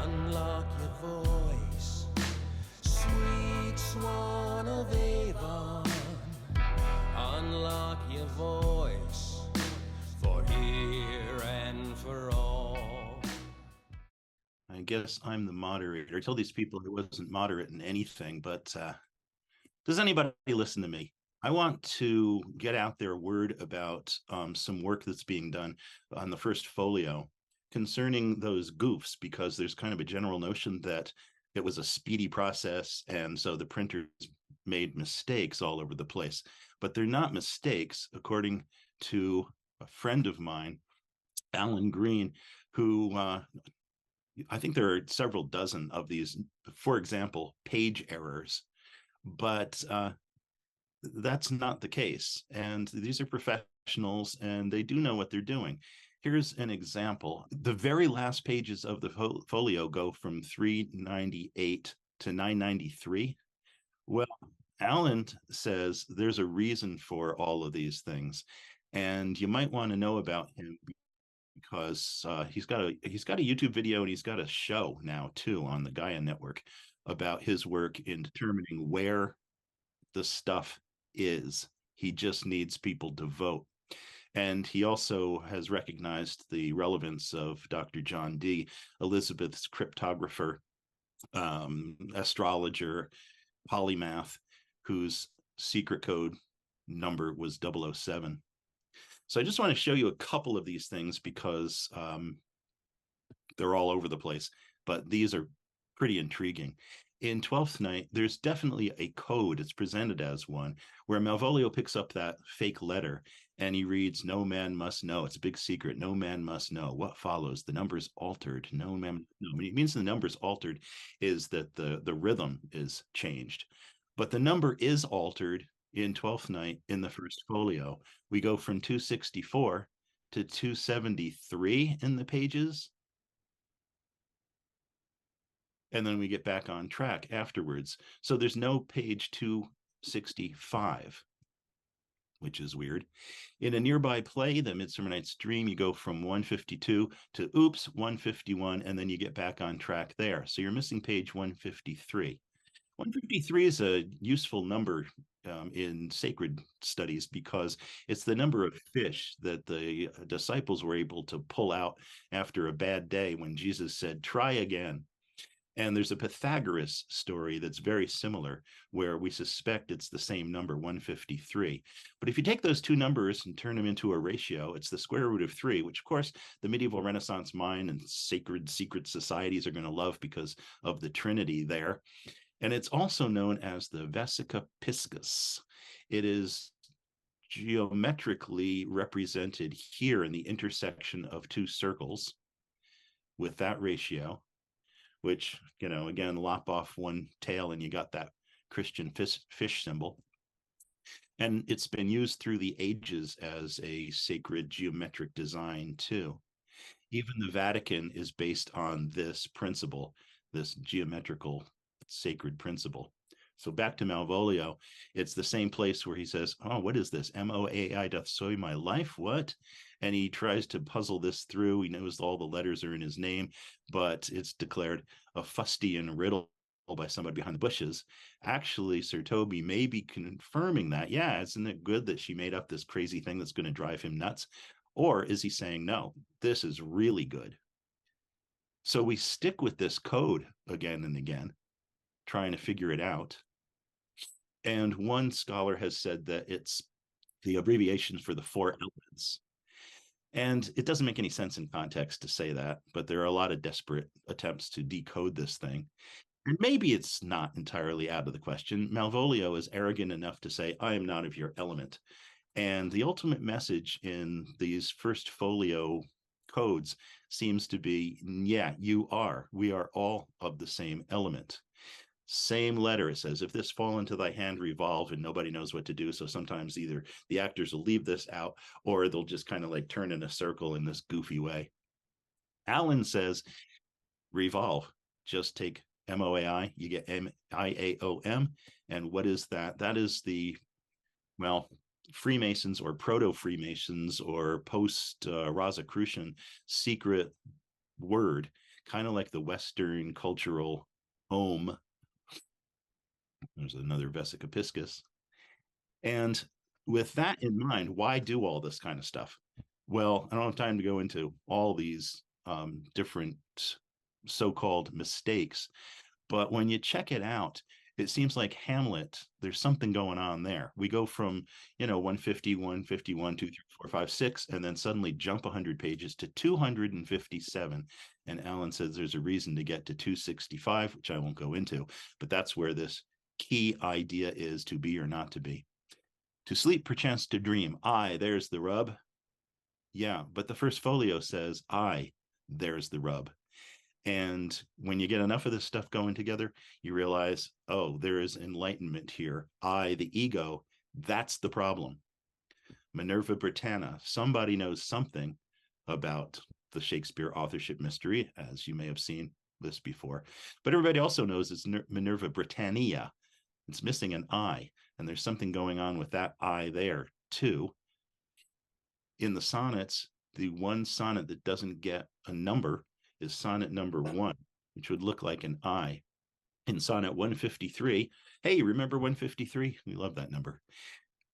Unlock your voice, sweet swan of Avon. Unlock your voice, for here and for all. I guess I'm the moderator. I told these people I wasn't moderate in anything, but does anybody listen to me? I want to get out there word about some work that's being done on the first folio concerning those goofs, because there's kind of a general notion that it was a speedy process, and so the printers made mistakes all over the place. But they're not mistakes, according to a friend of mine, Alan Green, who I think there are several dozen of these, for example, page errors, but that's not the case. And these are professionals and they do know what they're doing. Here's an example. The very last pages of the folio go from 398 to 993. Well, Alan says there's a reason for all of these things, and you might want to know about him because he's got a YouTube video, and he's got a show now too on the Gaia Network about his work in determining where the stuff is. He just needs people to vote. And he also has recognized the relevance of Dr. John Dee, Elizabeth's cryptographer, astrologer, polymath, whose secret code number was 007. So I just want to show you a couple of these things because they're all over the place, but these are pretty intriguing. In 12th Night, there's definitely a code. It's presented as one where Malvolio picks up that fake letter and he reads, "No man must know." It's a big secret. No man must know. What follows? The number's altered. No man. No, it means the number's altered is that the rhythm is changed, but the number is altered in 12th Night in the first folio. We go from 264 to 273 in the pages, and then we get back on track afterwards. So there's no page 265, which is weird. In a nearby play, The Midsummer Night's Dream, you go from 152 to 151, and then you get back on track there. So you're missing page 153. 153 is a useful number in sacred studies because it's the number of fish that the disciples were able to pull out after a bad day when Jesus said, "Try again." And there's a Pythagoras story that's very similar where we suspect it's the same number, 153. But if you take those two numbers and turn them into a ratio, it's the square root of 3, which of course the medieval Renaissance mind and sacred secret societies are going to love because of the Trinity there. And it's also known as the Vesica Piscis. It is geometrically represented here in the intersection of two circles with that ratio, which, again, lop off one tail and you got that Christian fish symbol. And it's been used through the ages as a sacred geometric design too. Even the Vatican is based on this principle, this geometrical sacred principle. So back to Malvolio, it's the same place where he says, "Oh, what is this? MOAI doth soy my life? What?" And he tries to puzzle this through. He knows all the letters are in his name, but it's declared a fustian riddle by somebody behind the bushes. Actually, Sir Toby may be confirming that, yeah, isn't it good that she made up this crazy thing that's going to drive him nuts? Or is he saying, no, this is really good? So we stick with this code again and again, trying to figure it out. And one scholar has said that it's the abbreviation for the 4 elements. And it doesn't make any sense in context to say that, but there are a lot of desperate attempts to decode this thing. And maybe it's not entirely out of the question. Malvolio is arrogant enough to say, "I am not of your element." And the ultimate message in these first folio codes seems to be, yeah, you are. We are all of the same element. Same letter. It says, "If this fall into thy hand, revolve," and nobody knows what to do. So sometimes either the actors will leave this out or they'll just kind of like turn in a circle in this goofy way. Alan says, revolve. Just take MOAI, you get MIAOM. And what is that? That is the, well, Freemasons or proto-Freemasons or post-Rosicrucian secret word, kind of like the Western cultural home. There's another vesica piscis. And with that in mind, why do all this kind of stuff? Well, I don't have time to go into all these different so-called mistakes, but when you check it out, it seems like Hamlet, there's something going on there. We go from, 150, 151, 2, 3, 4, 5, 6, and then suddenly jump 100 pages to 257. And Alan says there's a reason to get to 265, which I won't go into, but that's where this key idea is: to be or not to be. To sleep, perchance to dream. There's the rub. Yeah, but the first folio says, there's the rub. And when you get enough of this stuff going together, you realize, oh, there is enlightenment here. The ego, that's the problem. Minerva Britannia, somebody knows something about the Shakespeare authorship mystery, as you may have seen this before. But everybody also knows it's Minerva Britannia. It's missing an I, and there's something going on with that I there, too. In the sonnets, the one sonnet that doesn't get a number is sonnet number 1, which would look like an I. In sonnet 153, hey, remember 153? We love that number.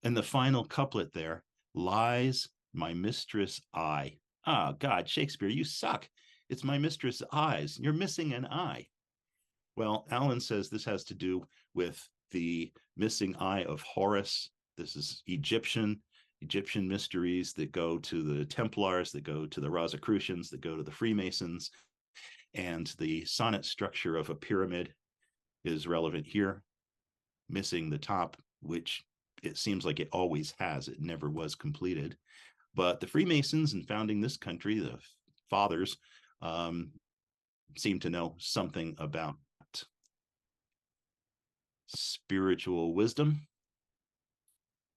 And the final couplet there, lies my mistress I. God, Shakespeare, you suck. It's my mistress eyes. You're missing an I. Well, Alan says this has to do with the missing eye of Horus. This is Egyptian mysteries that go to the Templars, that go to the Rosicrucians, that go to the Freemasons. And the sonnet structure of a pyramid is relevant here. Missing the top, which it seems like it always has. It never was completed. But the Freemasons, in founding this country, the fathers, seem to know something about spiritual wisdom.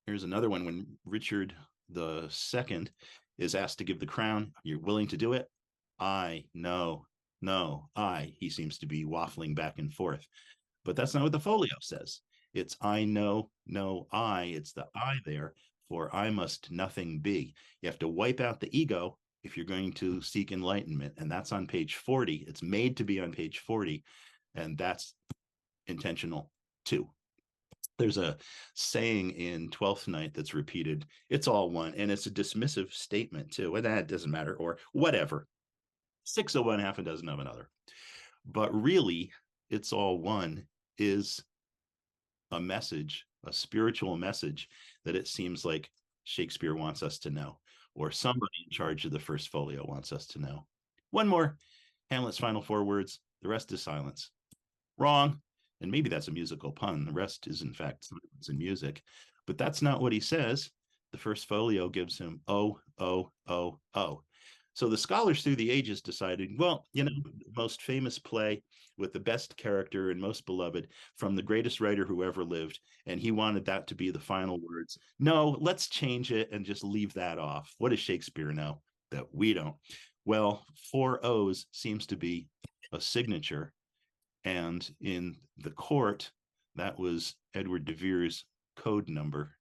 Here's another one. When Richard II is asked to give the crown, you're willing to do it? No, he seems to be waffling back and forth. But that's not what the folio says. It's no, it's the I there, for I must nothing be. You have to wipe out the ego if you're going to seek enlightenment. And that's on page 40. It's made to be on page 40. And that's intentional too. There's a saying in 12th Night that's repeated, it's all one, and it's a dismissive statement too, and that doesn't matter, or whatever. 6 of one, half a dozen of another. But really, it's all one is a message, a spiritual message that it seems like Shakespeare wants us to know, or somebody in charge of the first folio wants us to know. One more, Hamlet's final 4 words, the rest is silence. Wrong. And maybe that's a musical pun. The rest is, in fact, silence and music. But that's not what he says. The first folio gives him oh, oh, oh, oh. So the scholars through the ages decided, well, the most famous play with the best character and most beloved from the greatest writer who ever lived, and he wanted that to be the final words. No, let's change it and just leave that off. What does Shakespeare know that we don't? Well, 4 O's seems to be a signature. And in the court, that was Edward de Vere's code number.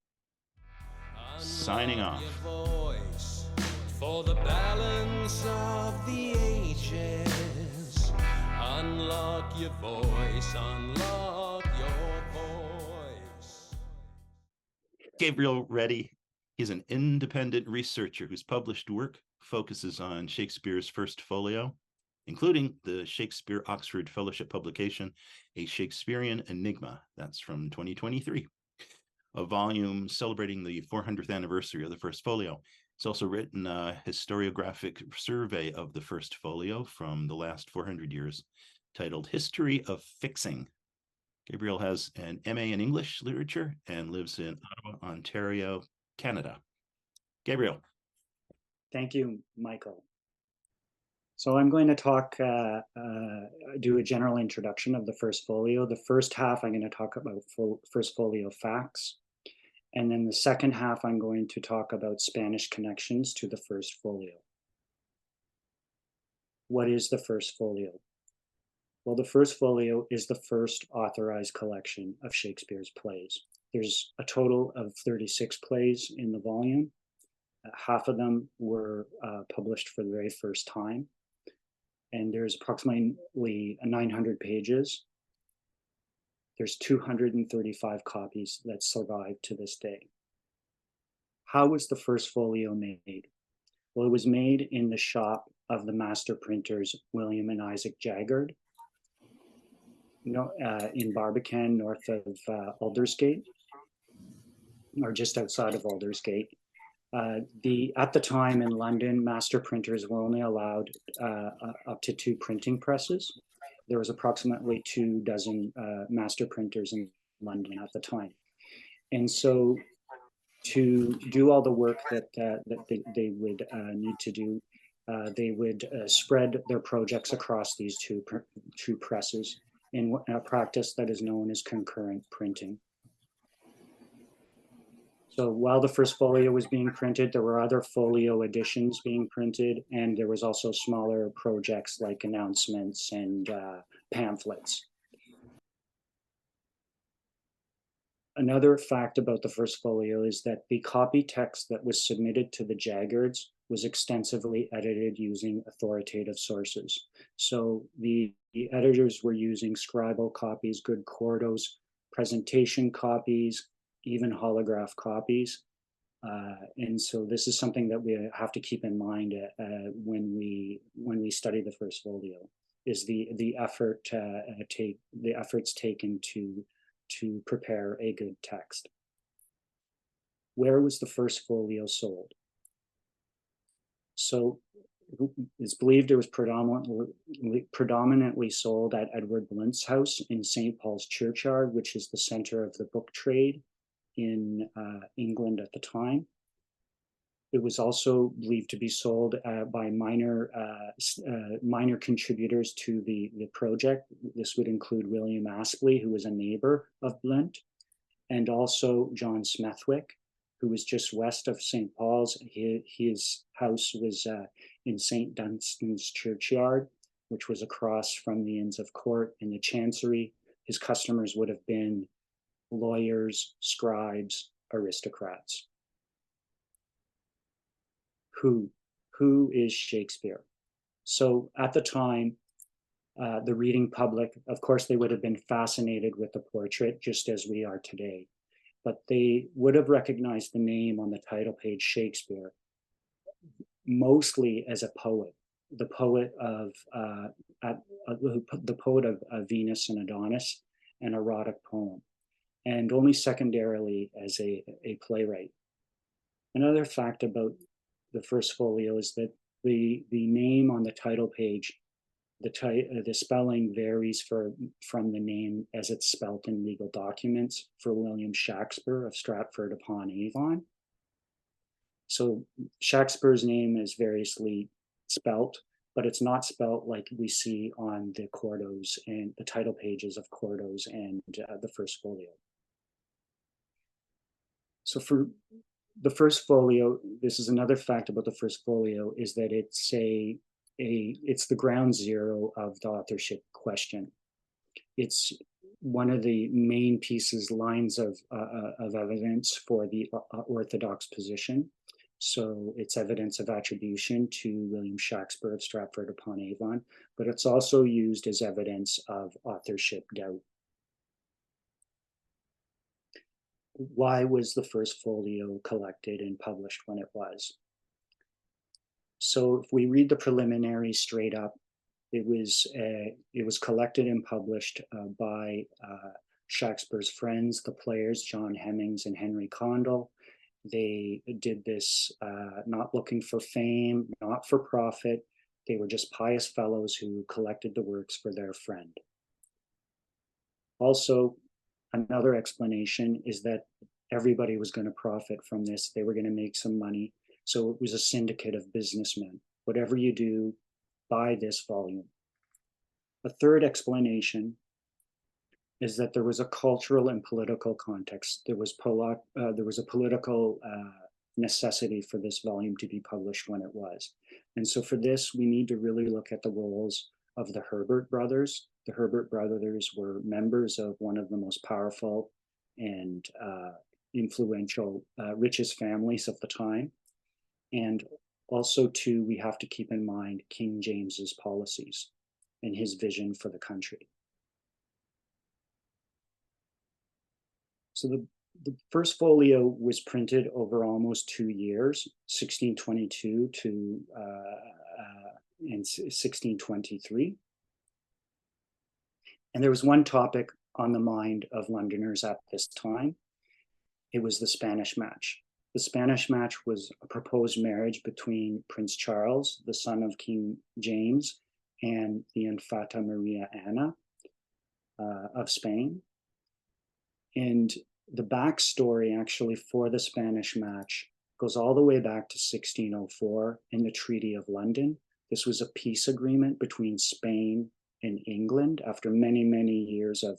Signing off. Voice for the balance of the ages. Unlock your voice, unlock your voice. Gabriel Ready. He's an independent researcher whose published work focuses on Shakespeare's first folio, including the Shakespeare Oxford Fellowship publication, A Shakespearean Enigma. That's from 2023, a volume celebrating the 400th anniversary of the first folio. It's also written a historiographic survey of the first folio from the last 400 years, titled History of Fixing. Gabriel has an MA in English literature and lives in Ottawa, Ontario, Canada. Gabriel. Thank you, Michael. So I'm going to do a general introduction of the first folio. The first half, I'm going to talk about first folio facts. And then the second half, I'm going to talk about Spanish connections to the first folio. What is the first folio? Well, the first folio is the first authorized collection of Shakespeare's plays. There's a total of 36 plays in the volume. Half of them were published for the very first time. and there's approximately 900 pages. There's 235 copies that survive to this day. How was the first folio made? Well, it was made in the shop of the master printers William and Isaac Jaggard, in Barbican, north of Aldersgate, or just outside of Aldersgate. At the time in London, master printers were only allowed up to 2 printing presses. There was approximately 24 master printers in London at the time. And so to do all the work that they would need to do, they would spread their projects across these two presses in a practice that is known as concurrent printing. So while the first folio was being printed, there were other folio editions being printed, and there was also smaller projects like announcements and pamphlets. Another fact about the first folio is that the copy text that was submitted to the Jaggards was extensively edited using authoritative sources. So the editors were using scribal copies, good quartos, presentation copies, even holograph copies. And so this is something that we have to keep in mind when we study the first folio, is the efforts taken to prepare a good text. Where was the first folio sold? So it's believed it was predominantly sold at Edward Blunt's house in St. Paul's Churchyard, which is the center of the book trade in England at the time. It was also believed to be sold by minor contributors to the project. This would include William Astley, who was a neighbor of Blunt, and also John Smethwick, who was just west of St. Paul's. His house was in St. Dunstan's Churchyard, which was across from the Inns of Court and the Chancery. His customers would have been lawyers, scribes, aristocrats. Who is Shakespeare? So at the time, the reading public, of course, they would have been fascinated with the portrait, just as we are today, but they would have recognized the name on the title page, Shakespeare, mostly as a poet, the poet of Venus and Adonis, an erotic poem, and only secondarily as a playwright. Another fact about the first folio is that the name on the title page, the spelling varies from the name as it's spelt in legal documents for William Shakespeare of Stratford upon Avon. So Shakespeare's name is variously spelt, but it's not spelt like we see on the quartos and the title pages of quartos and the first folio. So for the first folio, this is another fact about the first folio, is that it's the ground zero of the authorship question. It's one of the main lines of evidence for the orthodox position. So it's evidence of attribution to William Shakespeare of Stratford upon Avon, but it's also used as evidence of authorship doubt. Why was the first folio collected and published when it was? So if we read the preliminary straight up, it was collected and published by Shakespeare's friends, the players, John Hemmings and Henry Condell. They did this not looking for fame, not for profit. They were just pious fellows who collected the works for their friend. Also, another explanation is that everybody was going to profit from this. They were going to make some money. So it was a syndicate of businessmen. Whatever you do, buy this volume. A third explanation is that there was a cultural and political context. There was a political necessity for this volume to be published when it was. And so for this, we need to really look at the roles of the Herbert brothers. The Herbert brothers were members of one of the most powerful and influential, richest families of the time. And also too, we have to keep in mind King James's policies and his vision for the country. So the first folio was printed over almost 2 years, 1622 to and 1623. And there was one topic on the mind of Londoners at this time. It was the Spanish match. The Spanish match was a proposed marriage between Prince Charles, the son of King James, and the Infanta Marianna of Spain. And the backstory actually for the Spanish match goes all the way back to 1604 in the Treaty of London. This was a peace agreement between Spain and England. After many, many years of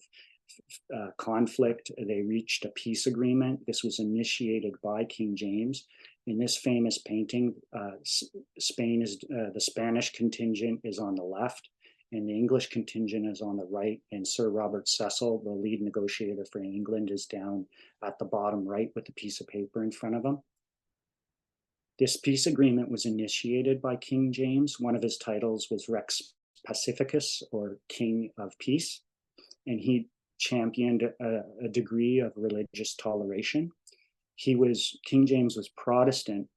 conflict, they reached a peace agreement. This was initiated by King James. In this famous painting, Spain is the Spanish contingent is on the left, and the English contingent is on the right. And Sir Robert Cecil, the lead negotiator for England, is down at the bottom right with a piece of paper in front of him. This peace agreement was initiated by King James. One of his titles was Rex Pacificus, or King of Peace, and he championed a degree of religious toleration. King James was Protestant,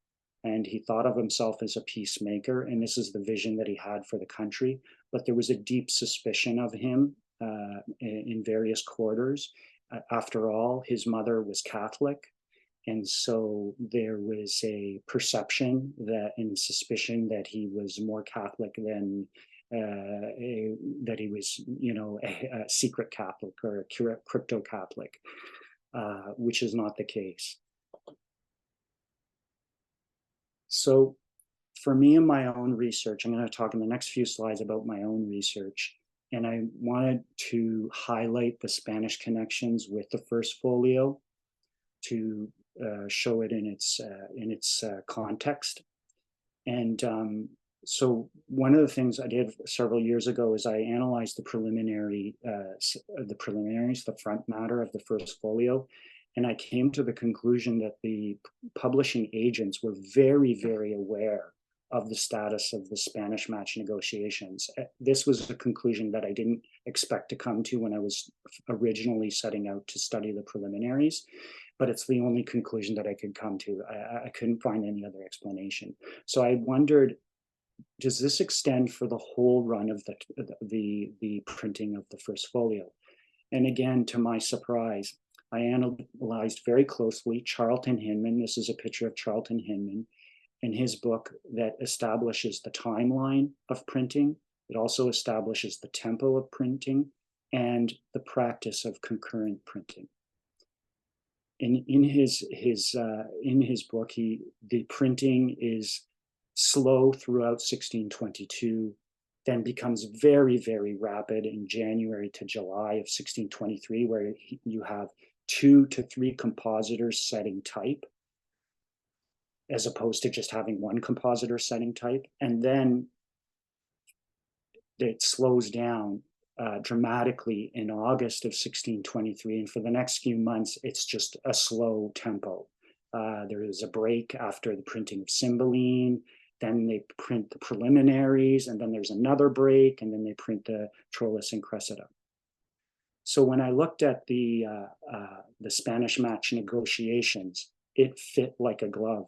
and he thought of himself as a peacemaker, and this is the vision that he had for the country. But there was a deep suspicion of him in various quarters. After all, his mother was Catholic, and so there was a perception that and suspicion that he was more Catholic than that he was, a secret Catholic or a crypto Catholic, which is not the case. So for me in my own research, I'm going to talk in the next few slides about my own research. And I wanted to highlight the Spanish connections with the first folio to show it in its context. And so one of the things I did several years ago is I analyzed the preliminaries, the front matter of the first folio. And I came to the conclusion that the publishing agents were very, very aware of the status of the Spanish match negotiations. This was a conclusion that I didn't expect to come to when I was originally setting out to study the preliminaries, but it's the only conclusion that I could come to. I couldn't find any other explanation. So I wondered, does this extend for the whole run of the printing of the first folio? And again, to my surprise, I analyzed very closely Charlton Hinman. This is a picture of Charlton Hinman in his book that establishes the timeline of printing. It also establishes the tempo of printing and the practice of concurrent printing. In his book, the printing is slow throughout 1622, then becomes very, very rapid in January to July of 1623, where you have 2 to 3 compositors setting type, as opposed to just having one compositor setting type. And then it slows down dramatically in August of 1623. And for the next few months, it's just a slow tempo. There is a break after the printing of Cymbeline, then they print the preliminaries, and then there's another break, and then they print the Troilus and Cressida. So when I looked at the Spanish match negotiations, it fit like a glove.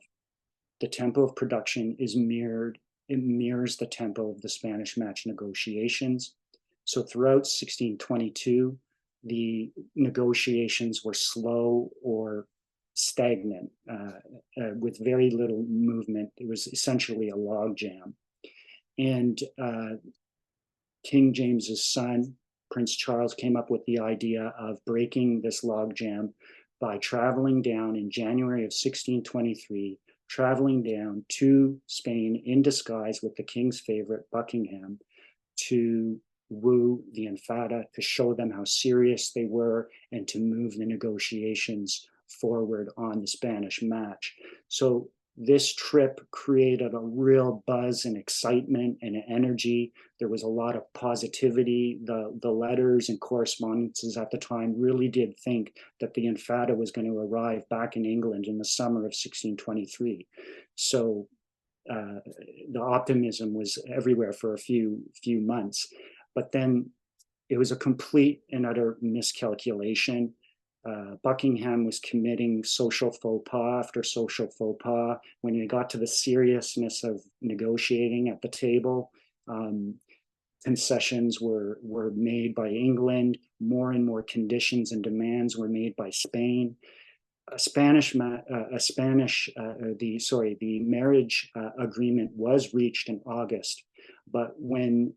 The tempo of production is mirrored. It mirrors the tempo of the Spanish match negotiations. So throughout 1622, the negotiations were slow or stagnant with very little movement. It was essentially a logjam. And King James's son, Prince Charles, came up with the idea of breaking this logjam by traveling down in January of 1623, traveling down to Spain in disguise with the king's favorite, Buckingham, to woo the Infanta, to show them how serious they were, and to move the negotiations forward on the Spanish match. So this trip created a real buzz and excitement and energy. There was a lot of positivity. The letters and correspondences at the time really did think that the Infanta was going to arrive back in England in the summer of 1623. So the optimism was everywhere for a few months, but then it was a complete and utter miscalculation. Buckingham was committing social faux pas after social faux pas. When it got to the seriousness of negotiating at the table, concessions were made by England. More and more conditions and demands were made by Spain. The marriage agreement was reached in August, but when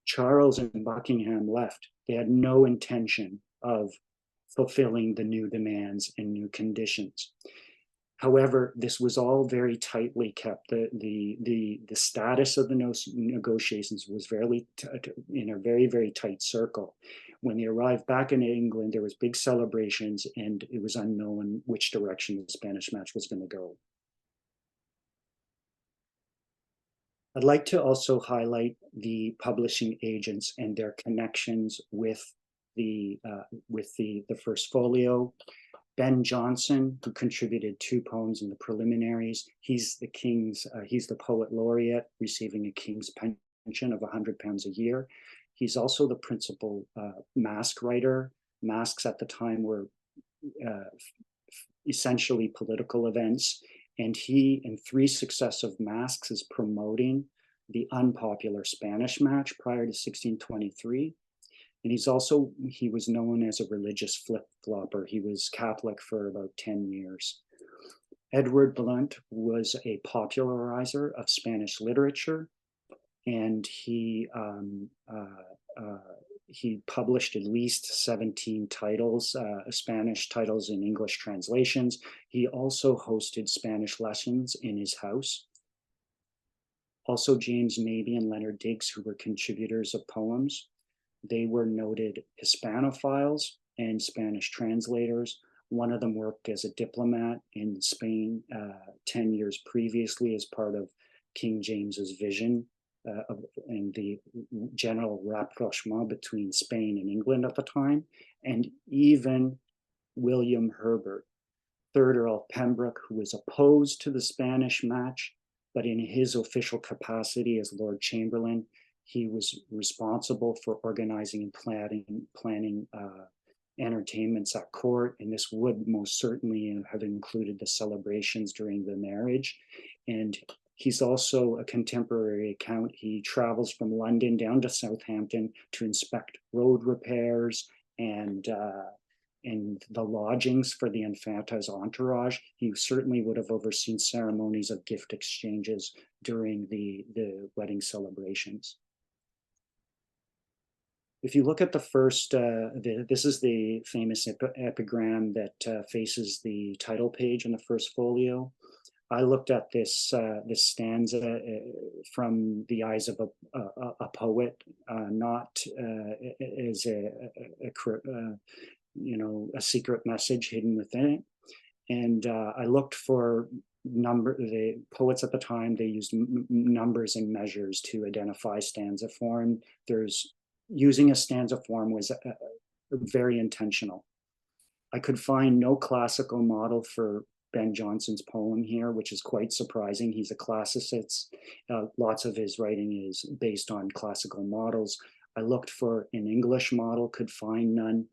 Charles and Buckingham left, they had no intention of fulfilling the new demands and new conditions. However, this was all very tightly kept. The status of the negotiations was in a very, very tight circle. When they arrived back in England, there was big celebrations, and it was unknown which direction the Spanish match was going to go. I'd like to also highlight the publishing agents and their connections with the first folio. Ben Jonson, who contributed 2 poems in the preliminaries, he's the poet laureate, receiving a king's pension of £100 a year. He's also the principal mask writer. Masks at the time were essentially political events, and he, in 3 successive masks, is promoting the unpopular Spanish match prior to 1623. And he was known as a religious flip-flopper. He was Catholic for about 10 years. Edward Blunt was a popularizer of Spanish literature, and he published at least 17 titles, Spanish titles in English translations. He also hosted Spanish lessons in his house. Also, James Mabie and Leonard Digges, who were contributors of poems. They were noted Hispanophiles and Spanish translators. One of them worked as a diplomat in Spain 10 years previously as part of King James's vision and the general rapprochement between Spain and England at the time. And even William Herbert, 3rd Earl of Pembroke, who was opposed to the Spanish match, but in his official capacity as Lord Chamberlain, he was responsible for organizing and planning entertainments at court, and this would most certainly have included the celebrations during the marriage. And he's also a contemporary account. He travels from London down to Southampton to inspect road repairs and the lodgings for the Infanta's entourage. He certainly would have overseen ceremonies of gift exchanges during the wedding celebrations. If you look at the first, this is the famous epigram that faces the title page in the first folio. I looked at this stanza from the eyes of a poet, not as a secret message hidden within it. And I looked for the poets at the time. They used numbers and measures to identify stanza form. Using a stanza form was very intentional. I could find no classical model for Ben Jonson's poem here, which is quite surprising. He's a classicist. Lots of his writing is based on classical models. I looked for an English model, could find none.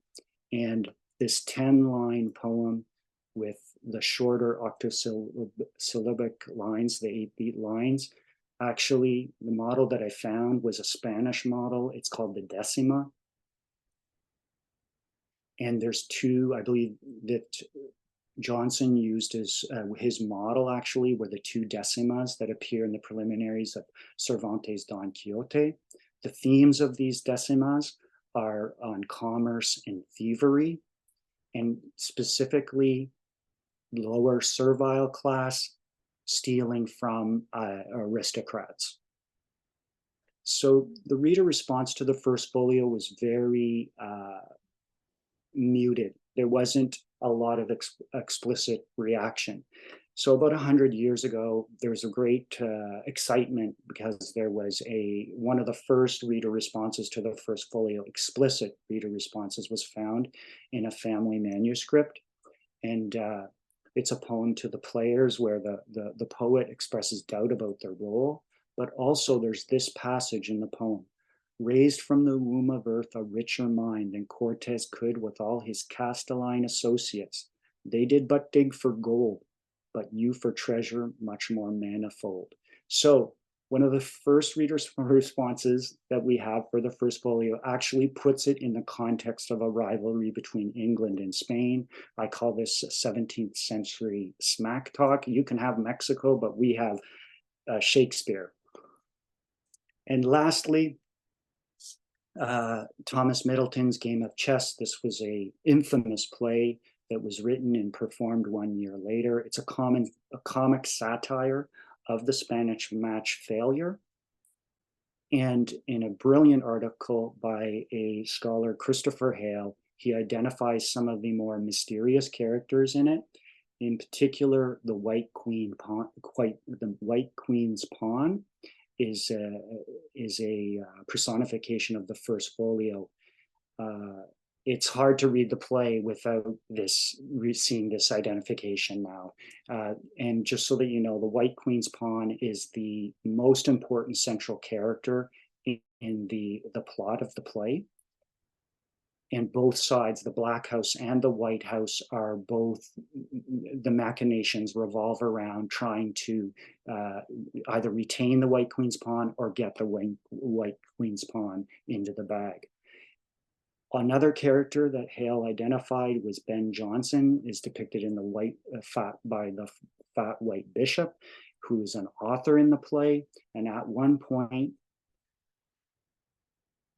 And this 10-line poem with the shorter octosyllabic lines, the 8-beat lines, actually, the model that I found was a Spanish model. It's called the decima. And there's 2, I believe, that Jonson used as his model actually were the 2 decimas that appear in the preliminaries of Cervantes' Don Quixote. The themes of these decimas are on commerce and thievery, and specifically lower servile class stealing from aristocrats. So the reader response to the first folio was very muted. There wasn't a lot of explicit reaction. So about 100 years ago, there was a great excitement because there was one of the first reader responses to the first folio, explicit reader responses, was found in a family manuscript. And It's a poem to the players where the poet expresses doubt about their role, but also there's this passage in the poem. Raised from the womb of earth a richer mind than Cortes could with all his Castelline associates. They did but dig for gold, but you for treasure much more manifold. So one of the first reader's responses that we have for the first folio actually puts it in the context of a rivalry between England and Spain. I call this 17th century smack talk. You can have Mexico, but we have Shakespeare. And lastly, Thomas Middleton's Game of Chess. This was an infamous play that was written and performed 1 year later. It's a comic satire of the Spanish match failure. And in a brilliant article by a scholar, Christopher Hale, he identifies some of the more mysterious characters in it. In particular, the White Queen's pawn is a personification of the first folio. It's hard to read the play without seeing this identification now. And just so that you know, the White Queen's pawn is the most important central character in the plot of the play. And both sides, the Black House and the White House, are both, the machinations revolve around trying to either retain the White Queen's pawn or get the White Queen's pawn into the bag. Another character that Hale identified was Ben Jonson, is depicted in the fat white bishop, who is an author in the play. And at one point,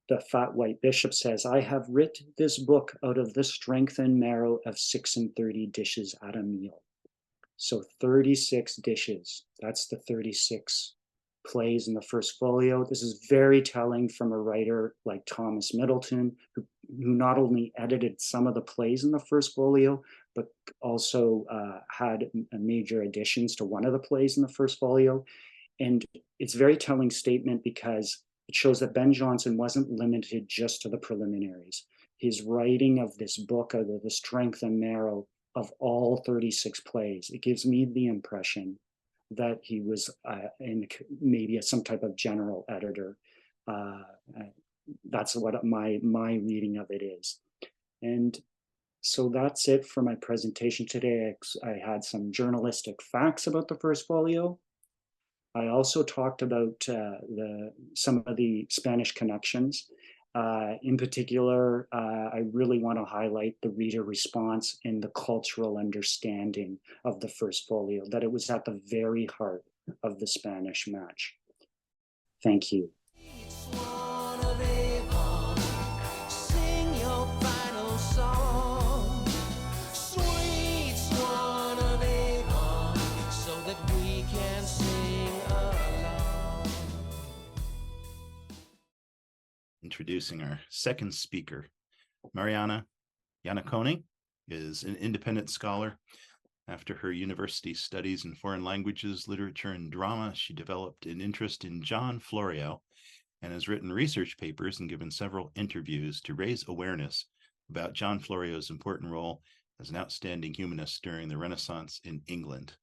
the fat white bishop says, "I have writ this book out of the strength and marrow of 36 dishes at a meal." So 36 dishes, that's the 36 plays in the first folio. This is very telling from a writer like Thomas Middleton, who not only edited some of the plays in the first folio, but also had major additions to one of the plays in the first folio. And it's a very telling statement because it shows that Ben Jonson wasn't limited just to the preliminaries. His writing of this book out of the strength and marrow of all 36 plays, it gives me the impression that he was maybe some type of general editor. That's what my reading of it is. And so that's it for my presentation today. I had some journalistic facts about the first folio. I also talked about some of the Spanish connections. In particular, I really want to highlight the reader response and the cultural understanding of the first folio, that it was at the very heart of the Spanish match. Thank you. Introducing our second speaker, Marianna. Iannaccone is an independent scholar. After her university studies in foreign languages, literature, and drama, she developed an interest in John Florio and has written research papers and given several interviews to raise awareness about John Florio's important role as an outstanding humanist during the Renaissance in England.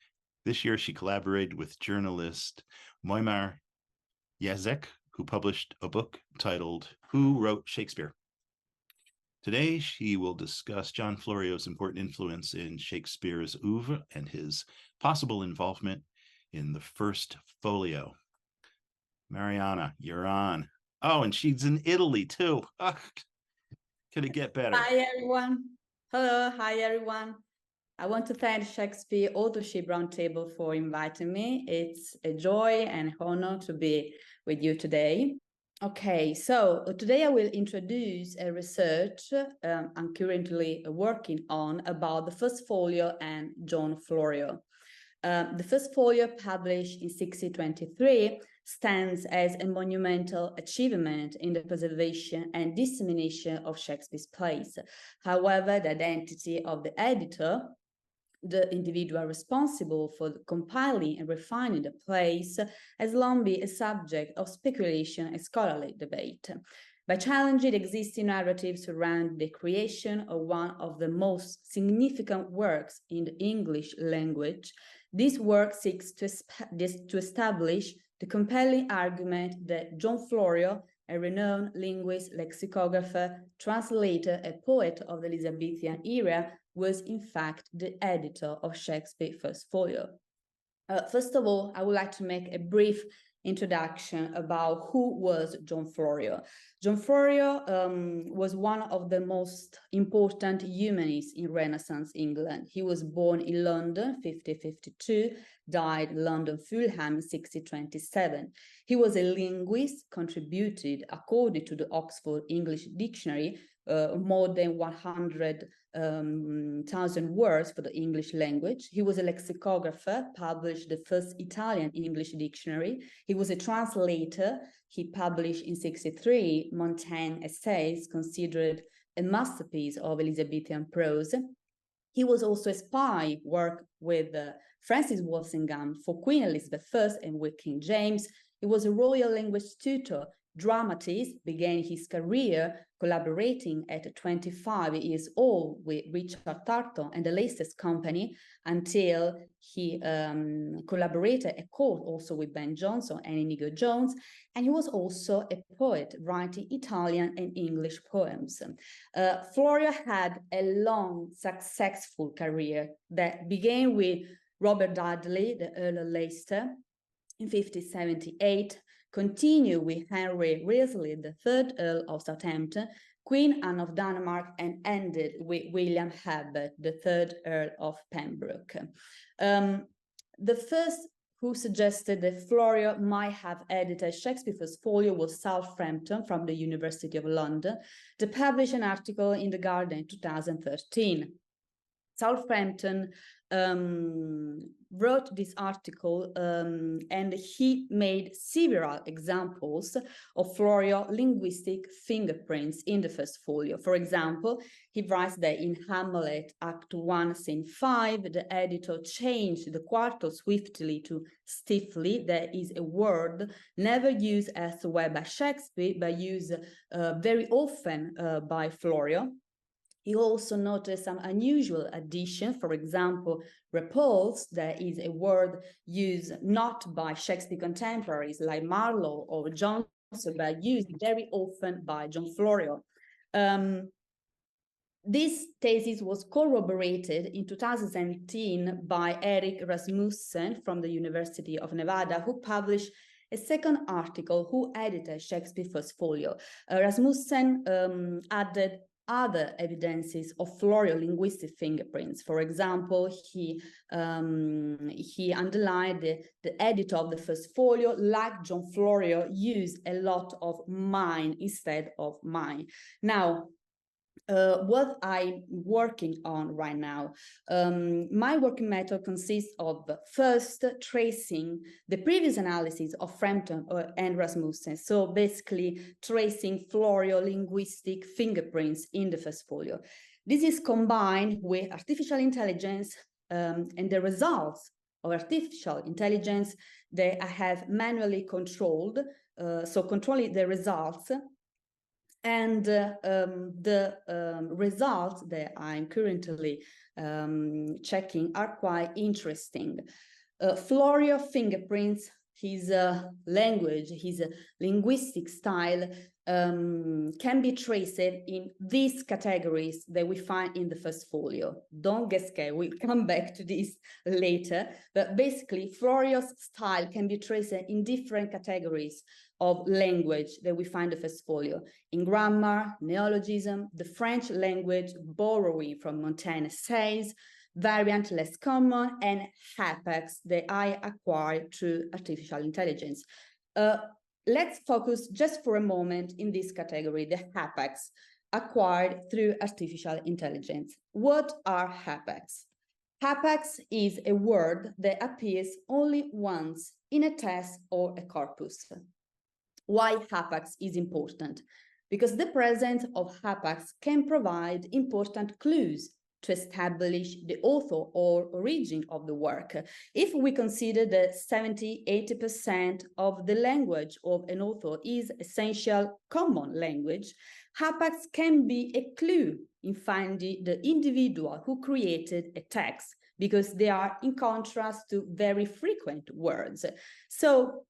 This year, she collaborated with journalist Moimar Yazek, who published a book titled Who Wrote Shakespeare? Today, she will discuss John Florio's important influence in Shakespeare's oeuvre and his possible involvement in the first folio. Marianna, you're on. Oh, and she's in Italy too. Could it get better? Hi, everyone. Hello. Hi, everyone. I want to thank Shakespeare Authorship Roundtable for inviting me. It's a joy and honor to be with you today. Okay, so today I will introduce a research I'm currently working on about the first folio and John Florio. The first folio, published in 1623, stands as a monumental achievement in the preservation and dissemination of Shakespeare's plays. However, the identity of the editor, the individual responsible for compiling and refining the plays, has long been a subject of speculation and scholarly debate. by challenging existing narratives around the creation of one of the most significant works in the English language. This work seeks to establish the compelling argument that John Florio, a renowned linguist, lexicographer, translator, and poet of the Elizabethan era, was in fact the editor of Shakespeare's First Folio. First of all, I would like to make a brief introduction about who was John Florio. John Florio was one of the most important humanists in Renaissance England. He was born in London, 1552, died London, Fulham, 1627. He was a linguist, contributed, according to the Oxford English Dictionary, more than 100,000 words for the English language. He was a lexicographer, published the first Italian English dictionary. He was a translator. He published in 1963 Montaigne Essays, considered a masterpiece of Elizabethan prose. He was also a spy, worked with Francis Walsingham for Queen Elizabeth I and with King James. He was a royal language tutor, dramatist, began his career collaborating at 25 years old with Richard Tarton and the Leicester Company until he collaborated at court also with Ben Jonson and Inigo Jones. And he was also a poet, writing Italian and English poems. Florio had a long, successful career that began with Robert Dudley, the Earl of Leicester, in 1578, continued with Henry Wriothesley, the third Earl of Southampton, Queen Anne of Denmark, and ended with William Herbert, the third Earl of Pembroke. The first who suggested that Florio might have edited Shakespeare's First Folio was Southampton from the University of London, to publish an article in The Guardian in 2013. Southampton wrote this article and he made several examples of Florio linguistic fingerprints in the First Folio. For example, he writes that in Hamlet, Act 1, Scene 5, the editor changed the quarto swiftly to stiffly. That is a word never used elsewhere by Shakespeare, but used very often by Florio. He also noticed some unusual additions, for example, repulse, that is a word used not by Shakespeare contemporaries like Marlowe or Johnson, but used very often by John Florio. This thesis was corroborated in 2017 by Erik Rasmussen from the University of Nevada, who published a second article, Who Edited Shakespeare's First Folio. Rasmussen added other evidences of Florio linguistic fingerprints. For example, he underlined the editor of the First Folio, like John Florio, used a lot of mine instead of mine. Now, what I'm working on right now, my working method consists of first tracing the previous analysis of Frampton and Rasmussen. So basically tracing Florio linguistic fingerprints in the First Folio. This is combined with artificial intelligence and the results of artificial intelligence that I have manually controlled. So controlling the results. And the results that I'm currently checking are quite interesting. Florio fingerprints, his language, his linguistic style can be traced in these categories that we find in the First Folio. Don't get scared, we'll come back to this later. But basically, Florio's style can be traced in different categories of language that we find in the First Folio. In grammar, neologism, the French language, borrowing from Montaigne Essays, variant less common, and Haex that I acquired through artificial intelligence. Let's focus just for a moment in this category, the Haex acquired through artificial intelligence. What are Haex? Haex is a word that appears only once in a text or a corpus. Why Haex is important? Because the presence of Haex can provide important clues to establish the author or origin of the work. If we consider that 70–80% of the language of an author is essential common language, Haex can be a clue in finding the individual who created a text, because they are in contrast to very frequent words. So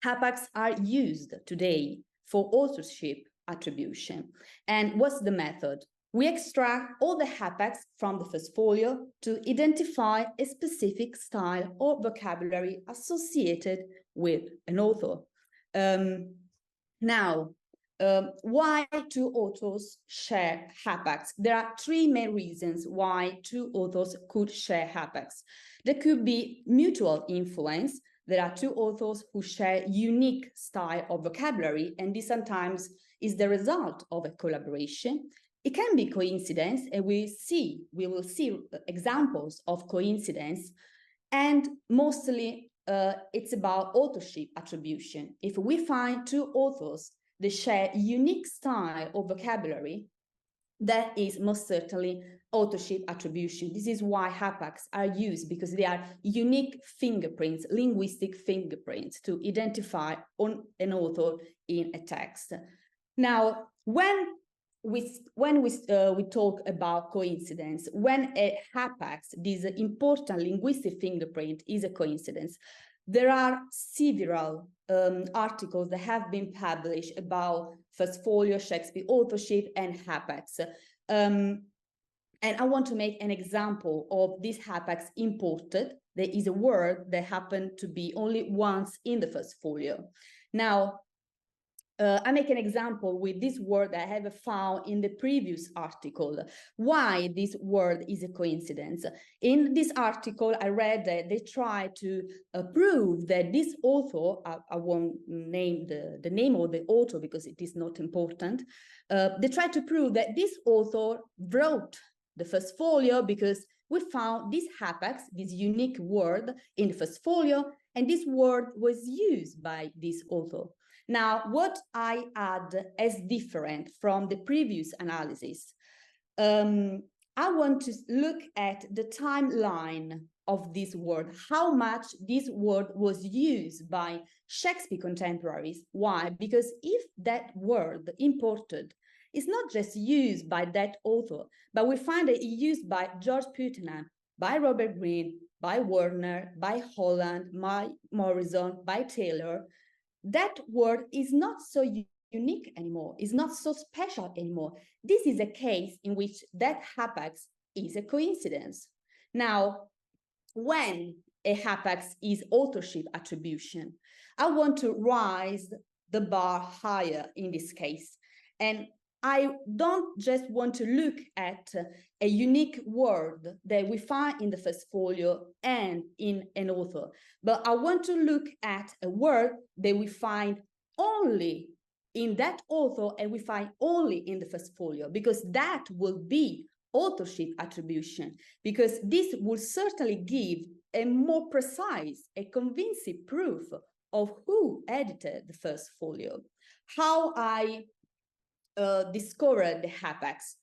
Haex are used today for authorship attribution. And what's the method? We extract all the Haex from the first folio to identify a specific style or vocabulary associated with an author. Why two authors share Haex? There are three main reasons why two authors could share Haex. There could be mutual influence. There are two authors who share unique style of vocabulary, and this sometimes is the result of a collaboration. It can be coincidence, and we will see examples of coincidence, and mostly it's about authorship attribution. If we find two authors that share unique style or vocabulary, that is most certainly authorship attribution. This is why Haex are used, because they are unique fingerprints, linguistic fingerprints, to identify on an author in a text. Now, when we talk about coincidence, when a Haex, this important linguistic fingerprint, is a coincidence, there are several articles that have been published about first folio, Shakespeare authorship, and Haex. And I want to make an example of this Haex imported. There is a word that happened to be only once in the first folio. Now, I make an example with this word that I have found in the previous article. Why this word is a coincidence? In this article, I read that they try to prove that this author, I won't name the name of the author because it is not important. They try to prove that this author wrote the first folio because we found this Haex, this unique word in the first folio, and this word was used by this author. Now, what I add as different from the previous analysis, I want to look at the timeline of this word, how much this word was used by Shakespeare contemporaries. Why? Because if that word imported is not just used by that author, but we find that it's used by George Putnam, by Robert Greene, by Warner, by Holland, by Morrison, by Taylor, that word is not so unique anymore, is not so special anymore. This is a case in which that Haex is a coincidence. Now, when a Haex is authorship attribution, I want to raise the bar higher in this case. And I don't just want to look at a unique word that we find in the first folio and in an author, but I want to look at a word that we find only in that author and we find only in the first folio, because that will be authorship attribution, because this will certainly give a more precise, a convincing proof of who edited the first folio. How I discovered the Haex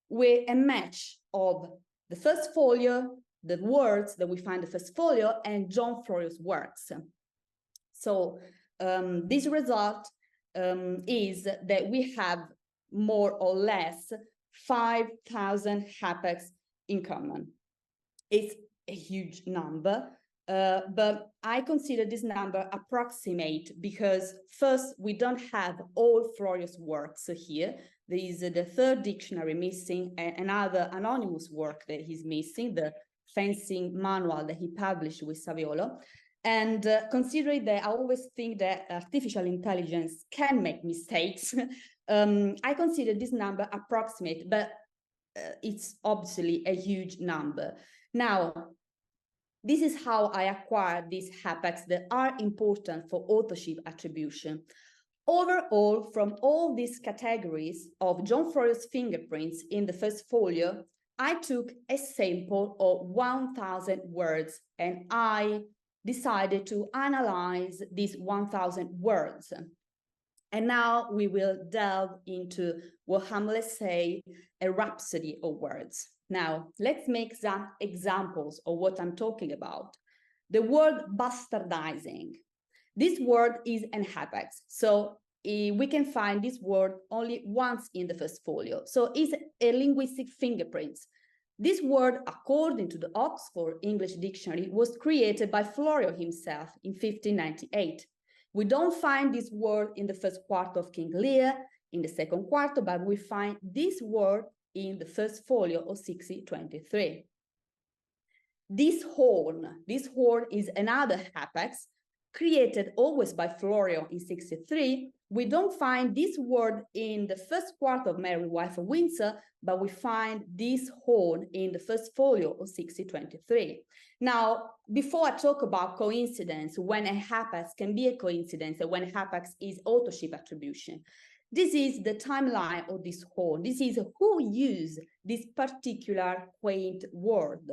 with a match of the first folio, the words that we find in the first folio, and John Florio's works. So this result is that we have more or less 5,000 Haex in common. It's a huge number, but I consider this number approximate because first, we don't have all Florio's works here. There is the third dictionary missing and another anonymous work that he's missing, the fencing manual that he published with Saviolo. And considering that I always think that artificial intelligence can make mistakes, I consider this number approximate, but it's obviously a huge number. Now, this is how I acquired these Haex that are important for authorship attribution. Overall, from all these categories of John Florio's fingerprints in the first folio, I took a sample of 1,000 words and I decided to analyze these 1,000 words. And now we will delve into what Hamlet say, a rhapsody of words. Now, let's make some examples of what I'm talking about. The word bastardizing. This word is an hapax, so we can find this word only once in the first folio. So it's a linguistic fingerprints. This word, according to the Oxford English Dictionary, was created by Florio himself in 1598. We don't find this word in the first quarto of King Lear, in the second quarto, but we find this word in the first folio of 1623. This horn is another hapax created always by Florio in 63. We don't find this word in the first quarto of Mary, Wife of Windsor, but we find this horn in the first folio of 1623. Now, before I talk about coincidence, when a hapax can be a coincidence and when a hapax is authorship attribution, this is the timeline of this horn. This is who used this particular quaint word.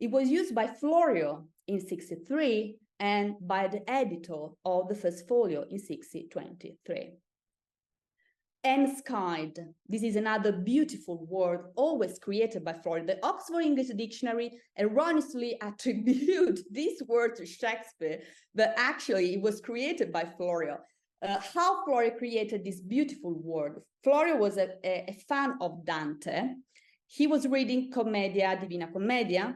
It was used by Florio in 63 and by the editor of the first folio in 1623. Enskide. This is another beautiful word always created by Florio. The Oxford English Dictionary erroneously attribute this word to Shakespeare, but actually it was created by Florio. How Florio created this beautiful word. Florio was a fan of Dante. He was reading Commedia, Divina Commedia,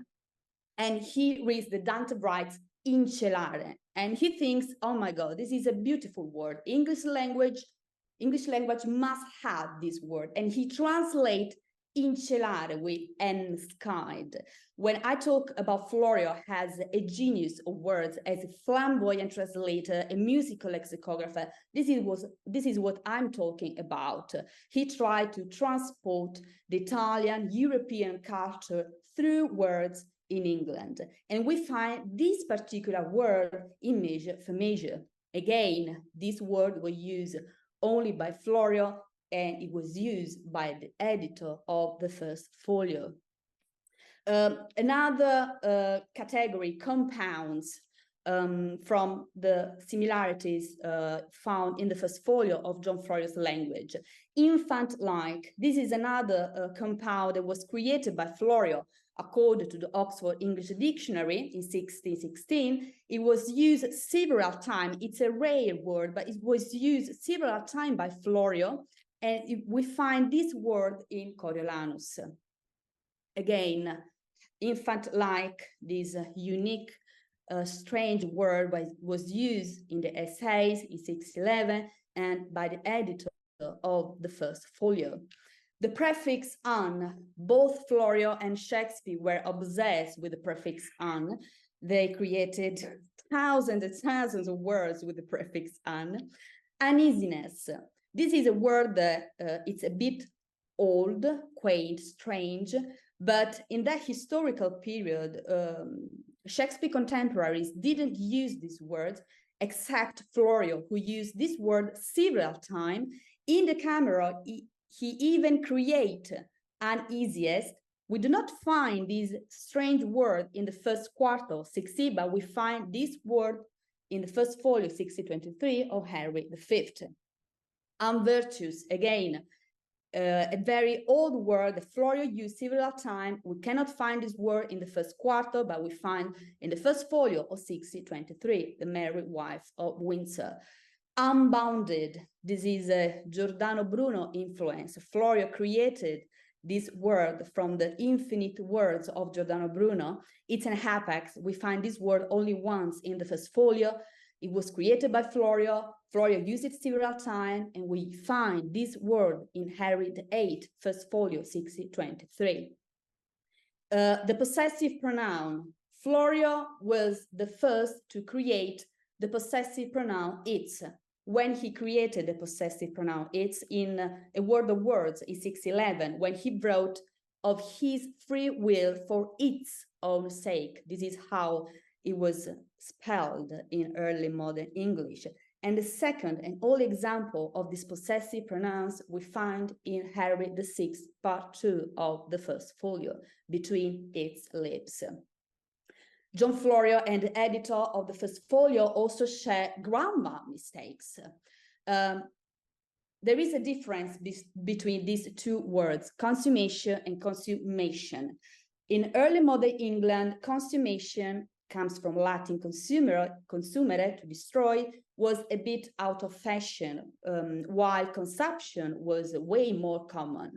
and he reads the Dante writes incelare, and he thinks, oh my God, this is a beautiful word. English language must have this word, and he translates incelare with enskide. When I talk about Florio as a genius of words, as a flamboyant translator, a musical lexicographer, this is what I'm talking about. He tried to transport the Italian, European culture through words in England. And we find this particular word in measure for measure. Again, this word was used only by Florio, and it was used by the editor of the first folio. Another category, compounds, from the similarities found in the first folio of John Florio's language. Infant-like, this is another compound that was created by Florio according to the Oxford English Dictionary in 1616. It was used several times. It's a rare word, but it was used several times by Florio, and we find this word in Coriolanus. Again, infant-like, this unique, strange word was used in the essays in 1611 and by the editor of the first folio. The prefix "an", both Florio and Shakespeare were obsessed with the prefix "an". They created thousands and thousands of words with the prefix "an". Uneasiness. This is a word that it's a bit old, quaint, strange, but in that historical period, Shakespeare contemporaries didn't use this word, except Florio, who used this word several times. In the camera, he even created uneasiest. We do not find this strange word in the first quarto, 60, but we find this word in the first folio, 1623, of Henry V. Unvirtuous, again, a very old word that Florio used several times. We cannot find this word in the first quarto, but we find in the first folio of 1623, the Mary, Wife of Windsor. Unbounded, this is a Giordano Bruno influence. Florio created this word from the infinite words of Giordano Bruno. It's an hapax. We find this word only once in the first folio. It was created by Florio. Florio used it several times, and we find this word in Henry VIII, first folio, 1623. The possessive pronoun. Florio was the first to create the possessive pronoun its. When he created the possessive pronoun its in A Word of Words in 1611, when he wrote of his free will for its own sake. This is how it was spelled in early modern English. And the second and only example of this possessive pronouns we find in Henry VI, part 2 of the first folio, between its lips. John Florio and the editor of the first folio also share grammar mistakes. there is a difference between these two words, consummation and consummation. In early modern England, consummation comes from Latin consumere, to destroy, was a bit out of fashion, while consumption was way more common,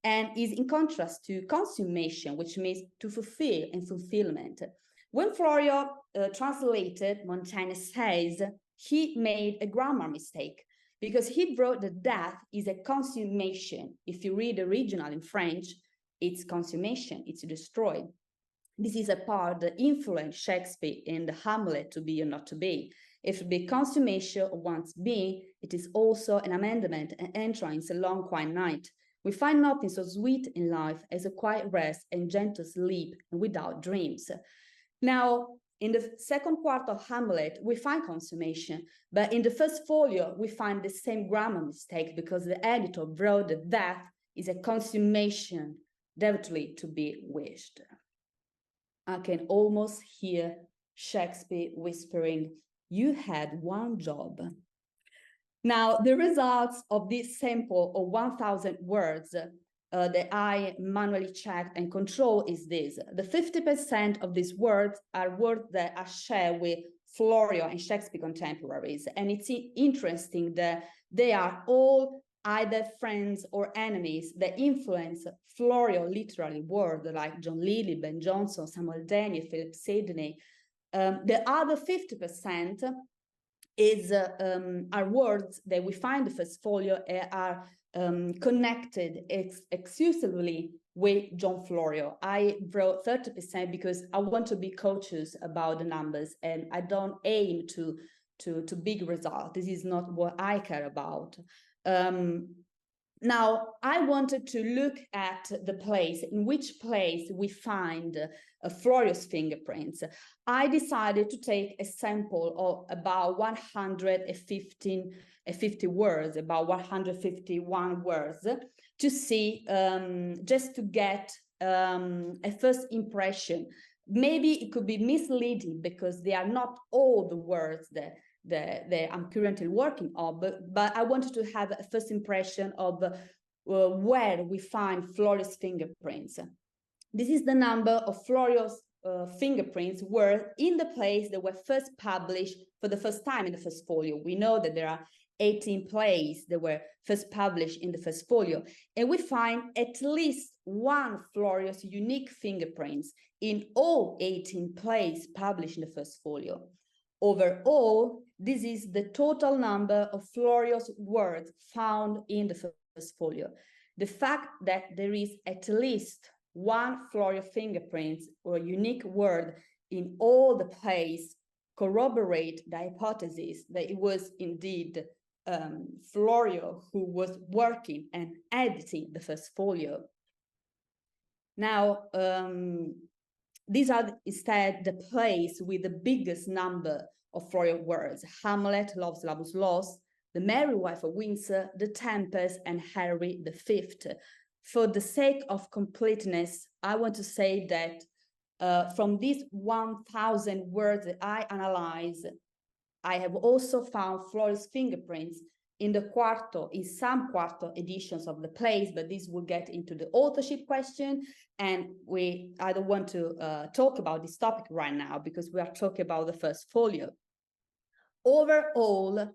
and is in contrast to consummation, which means to fulfill and fulfillment. When Florio translated, Montaigne says he made a grammar mistake, because he wrote that death is a consummation. If you read the original in French, it's consummation, it's destroy. This is a part that influenced Shakespeare in the Hamlet, to be or not to be. If it be consummation of one's being, it is also an amendment, an entrance, a long quiet night. We find nothing so sweet in life as a quiet rest and gentle sleep and without dreams. Now, in the second part of Hamlet, we find consummation, but in the first folio, we find the same grammar mistake, because the editor wrote that death is a consummation, devoutly to be wished. I can almost hear Shakespeare whispering, "You had one job." Now, the results of this sample of 1,000 words that I manually checked and control is this. The 50% of these words are words that are shared with Florio and Shakespeare contemporaries. And it's interesting that they are all either friends or enemies that influence Florio literary world, like John Lilly, Ben Jonson, Samuel Daniel, Philip Sidney. The other 50% are words that we find in the first folio are connected exclusively with John Florio. I wrote 30% because I want to be cautious about the numbers, and I don't aim to big results. This is not what I care about. Now, I wanted to look at the place, in which place we find Florio's fingerprints. I decided to take a sample of about 150 words, about 151 words, to see, just to get a first impression. Maybe it could be misleading because they are not all the words that I'm currently working on, but I wanted to have a first impression of where we find Florio's fingerprints. This is the number of Florio's fingerprints were in the place that were first published for the first time in the first folio. We know that there are 18 plays that were first published in the first folio, and we find at least one Florio's unique fingerprints in all 18 plays published in the first folio. Overall, this is the total number of Florio's words found in the first folio. The fact that there is at least one Florio fingerprint or unique word in all the plays corroborate the hypothesis that it was indeed Florio who was working and editing the first folio. Now, these are instead the plays with the biggest number of Florio words: Hamlet, Love's Labour's Lost, The Merry Wife of Windsor, The Tempest, and Henry V. For the sake of completeness, I want to say that from these 1,000 words that I analyze, I have also found Florio's fingerprints in some quarto editions of the plays, but this will get into the authorship question, and I don't want to talk about this topic right now because we are talking about the first folio. Overall,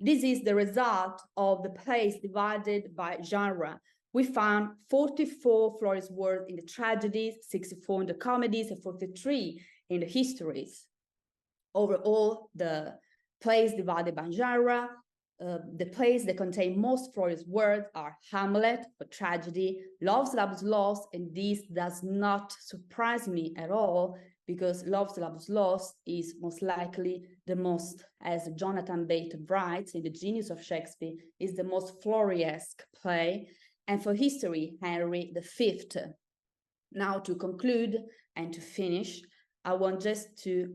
this is the result of the plays divided by genre. We found 44 Florio's words in the tragedies, 64 in the comedies, and 43 in the histories. Overall, the plays divided by genre, the plays that contain most Florio's words are Hamlet for tragedy, Love's Labour's Lost, and this does not surprise me at all because Love's Labour's Lost is most likely the most, as Jonathan Bate writes in The Genius of Shakespeare, is the most Florio-esque play, and for history, Henry V. Now, to conclude and to finish, I want just to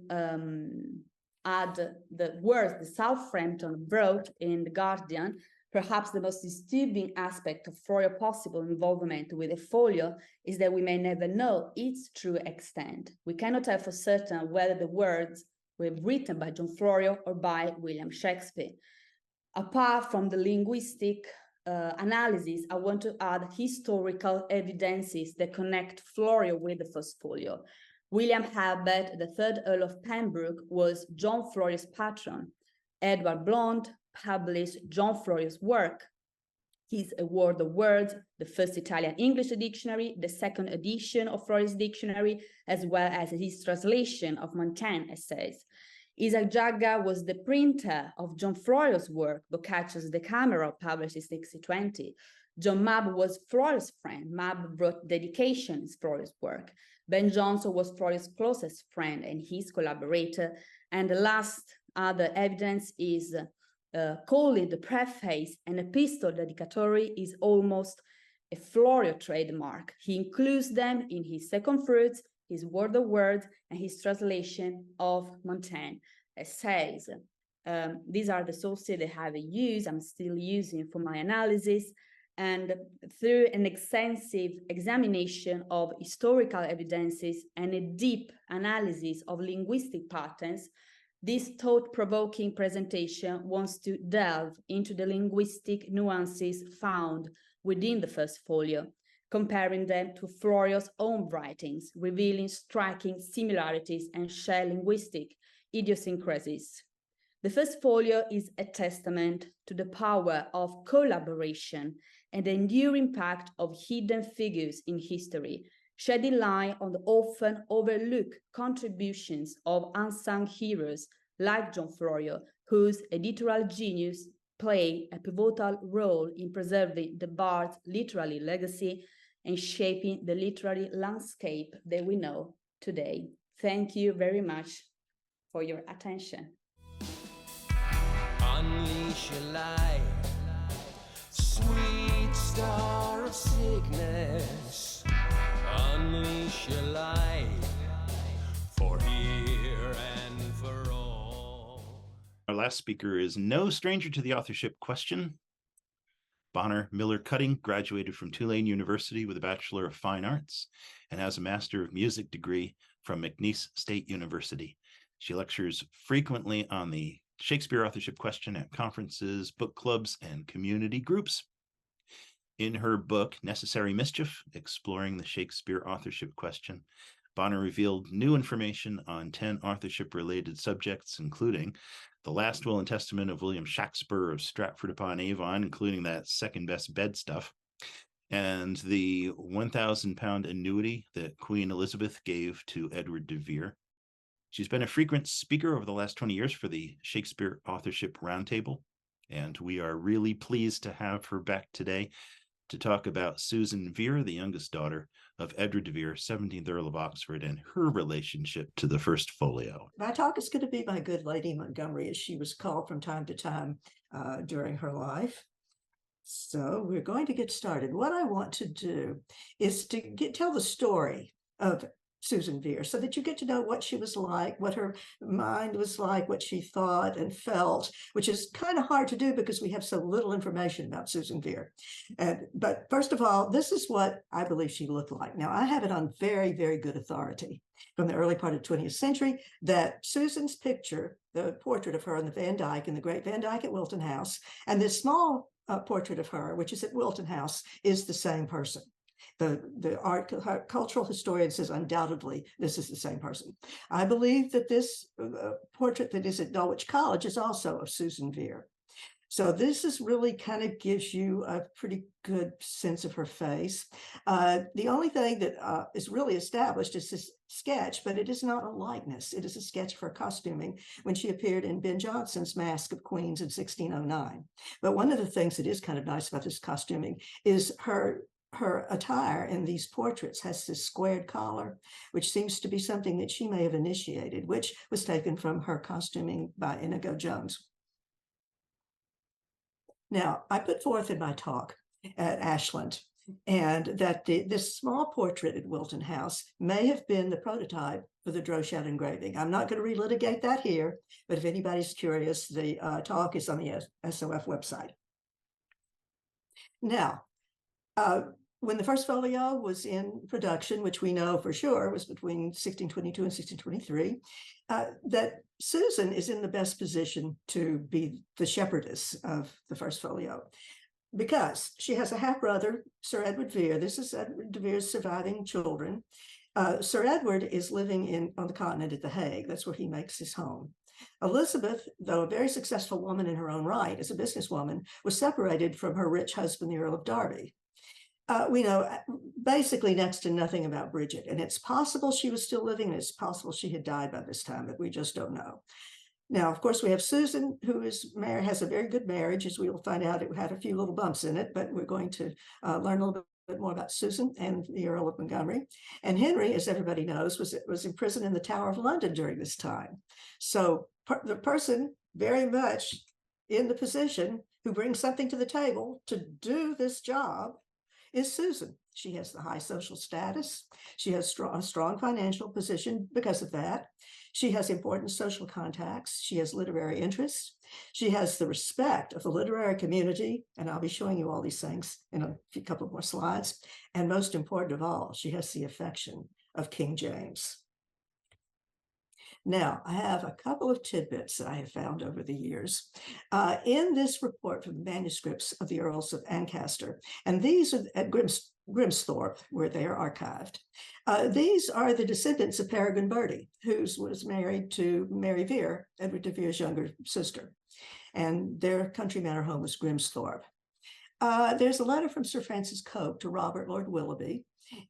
add the words that Southampton wrote in The Guardian. Perhaps the most disturbing aspect of Florio's possible involvement with a folio is that we may never know its true extent. We cannot tell for certain whether the words were written by John Florio or by William Shakespeare. Apart from the linguistic analysis, I want to add historical evidences that connect Florio with the first folio. William Herbert, the third Earl of Pembroke, was John Florio's patron. Edward Blount published John Florio's work, his A World of Words, the first Italian-English dictionary, the second edition of Florio's dictionary, as well as his translation of Montaigne essays. Isaac Jagga was the printer of John Florio's work, Boccaccio's Decameron, published in 1620. John Mabb was Florio's friend. Mabb wrote dedications to Florio's work. Ben Jonson was Florio's closest friend and his collaborator. And the last other evidence is call it the preface, an epistle dedicatory is almost a Florio trademark. He includes them in his second fruits, his Word of Words, and his translation of Montaigne essays. These are the sources that I have used, I'm still using for my analysis. And through an extensive examination of historical evidences and a deep analysis of linguistic patterns, this thought-provoking presentation wants to delve into the linguistic nuances found within the first folio, comparing them to Florio's own writings, revealing striking similarities and shared linguistic idiosyncrasies. The first folio is a testament to the power of collaboration and the enduring impact of hidden figures in history, shedding light on the often overlooked contributions of unsung heroes like John Florio, whose editorial genius played a pivotal role in preserving the bard's literary legacy and shaping the literary landscape that we know today. Thank you very much for your attention. Unleash your light, sweet star of sickness. Unleash your light for here and for all. Our last speaker is no stranger to the authorship question. Bonner Miller Cutting graduated from Tulane University with a Bachelor of Fine Arts and has a Master of Music degree from McNeese State University. She lectures frequently on the Shakespeare authorship question at conferences, book clubs, and community groups. In her book, Necessary Mischief, Exploring the Shakespeare Authorship Question, Bonner revealed new information on 10 authorship-related subjects, including the last will and testament of William Shaxper of Stratford-upon-Avon, including that second-best bed stuff, and the 1,000-pound annuity that Queen Elizabeth gave to Edward de Vere. She's been a frequent speaker over the last 20 years for the Shakespeare Authorship Roundtable, and we are really pleased to have her back today to talk about Susan Vere, the youngest daughter of Edward de Vere, 17th Earl of Oxford, and her relationship to the first folio. My talk is going to be by Good Lady Montgomery, as she was called from time to time during her life. So we're going to get started. What I want to do is to tell the story of Susan Vere so that you get to know what she was like, what her mind was like, what she thought and felt, which is kind of hard to do because we have so little information about Susan Vere. But first of all, this is what I believe she looked like. Now, I have it on very, very good authority from the early part of the 20th century that Susan's picture, the portrait of her on the Van Dyck in the Great Van Dyck at Wilton House, and this small portrait of her, which is at Wilton House, is the same person. The cultural historian says undoubtedly this is the same person. I believe that this portrait that is at Dulwich College is also of Susan Vere. So this is really kind of gives you a pretty good sense of her face. The only thing that is really established is this sketch, but it is not a likeness. It is a sketch of her costuming when she appeared in Ben Jonson's Masque of Queens in 1609. But one of the things that is kind of nice about this costuming is her attire in these portraits has this squared collar, which seems to be something that she may have initiated, which was taken from her costuming by Inigo Jones. Now, I put forth in my talk at Ashland and that this small portrait at Wilton House may have been the prototype for the Droeshout engraving. I'm not going to relitigate that here, but if anybody's curious, the talk is on the SOF website. Now, when the first folio was in production, which we know for sure was between 1622 and 1623, that Susan is in the best position to be the shepherdess of the first folio, because she has a half-brother, Sir Edward Vere. This is Edward de Vere's surviving children. Sir Edward is living on the continent at The Hague. That's where he makes his home. Elizabeth, though a very successful woman in her own right as a businesswoman, was separated from her rich husband, the Earl of Derby. We know basically next to nothing about Bridget, and it's possible she was still living, and it's possible she had died by this time, but we just don't know. Now, of course, we have Susan, who has a very good marriage, as we will find out. It had a few little bumps in it, but we're going to learn a little bit more about Susan and the Earl of Montgomery. And Henry, as everybody knows, was in prison in the Tower of London during this time. So the person very much in the position who brings something to the table to do this job is Susan. She has the high social status. She has a strong financial position because of that. She has important social contacts. She has literary interests. She has the respect of the literary community, and I'll be showing you all these things in a couple more slides. And most important of all, she has the affection of King James. Now, I have a couple of tidbits that I have found over the years in this report from the manuscripts of the Earls of Ancaster, and these are at Grimsthorpe, where they are archived. These are the descendants of Peregrine Bertie, who was married to Mary Vere, Edward de Vere's younger sister, and their country manor home was Grimsthorpe. There's a letter from Sir Francis Coke to Robert Lord Willoughby,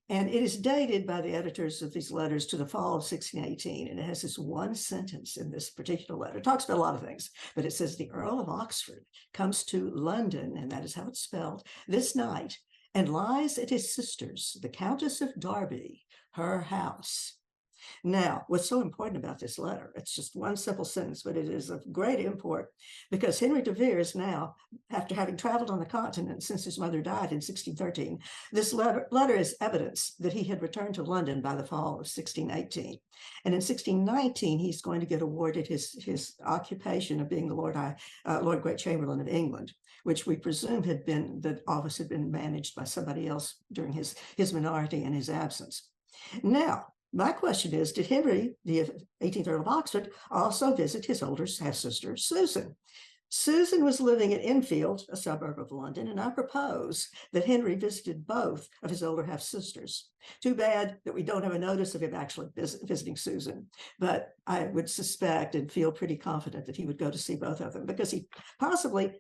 and it is dated by the editors of these letters to the fall of 1618. And it has this one sentence in this particular letter. It talks about a lot of things, but it says, the Earl of Oxford comes to London, and that is how it's spelled, this night, and lies at his sister's, the Countess of Derby, her house. Now, what's so important about this letter, it's just one simple sentence, but it is of great import, because Henry de Vere is now, after having traveled on the continent since his mother died in 1613, this letter is evidence that he had returned to London by the fall of 1618. And in 1619, he's going to get awarded his occupation of being the Lord Great Chamberlain of England, which we presume the office had been managed by somebody else during his minority and his absence. Now, my question is, did Henry, the 18th Earl of Oxford, also visit his older half-sister, Susan? Susan was living at Enfield, a suburb of London, and I propose that Henry visited both of his older half-sisters. Too bad that we don't have a notice of him actually visiting Susan, but I would suspect and feel pretty confident that he would go to see both of them, because he possibly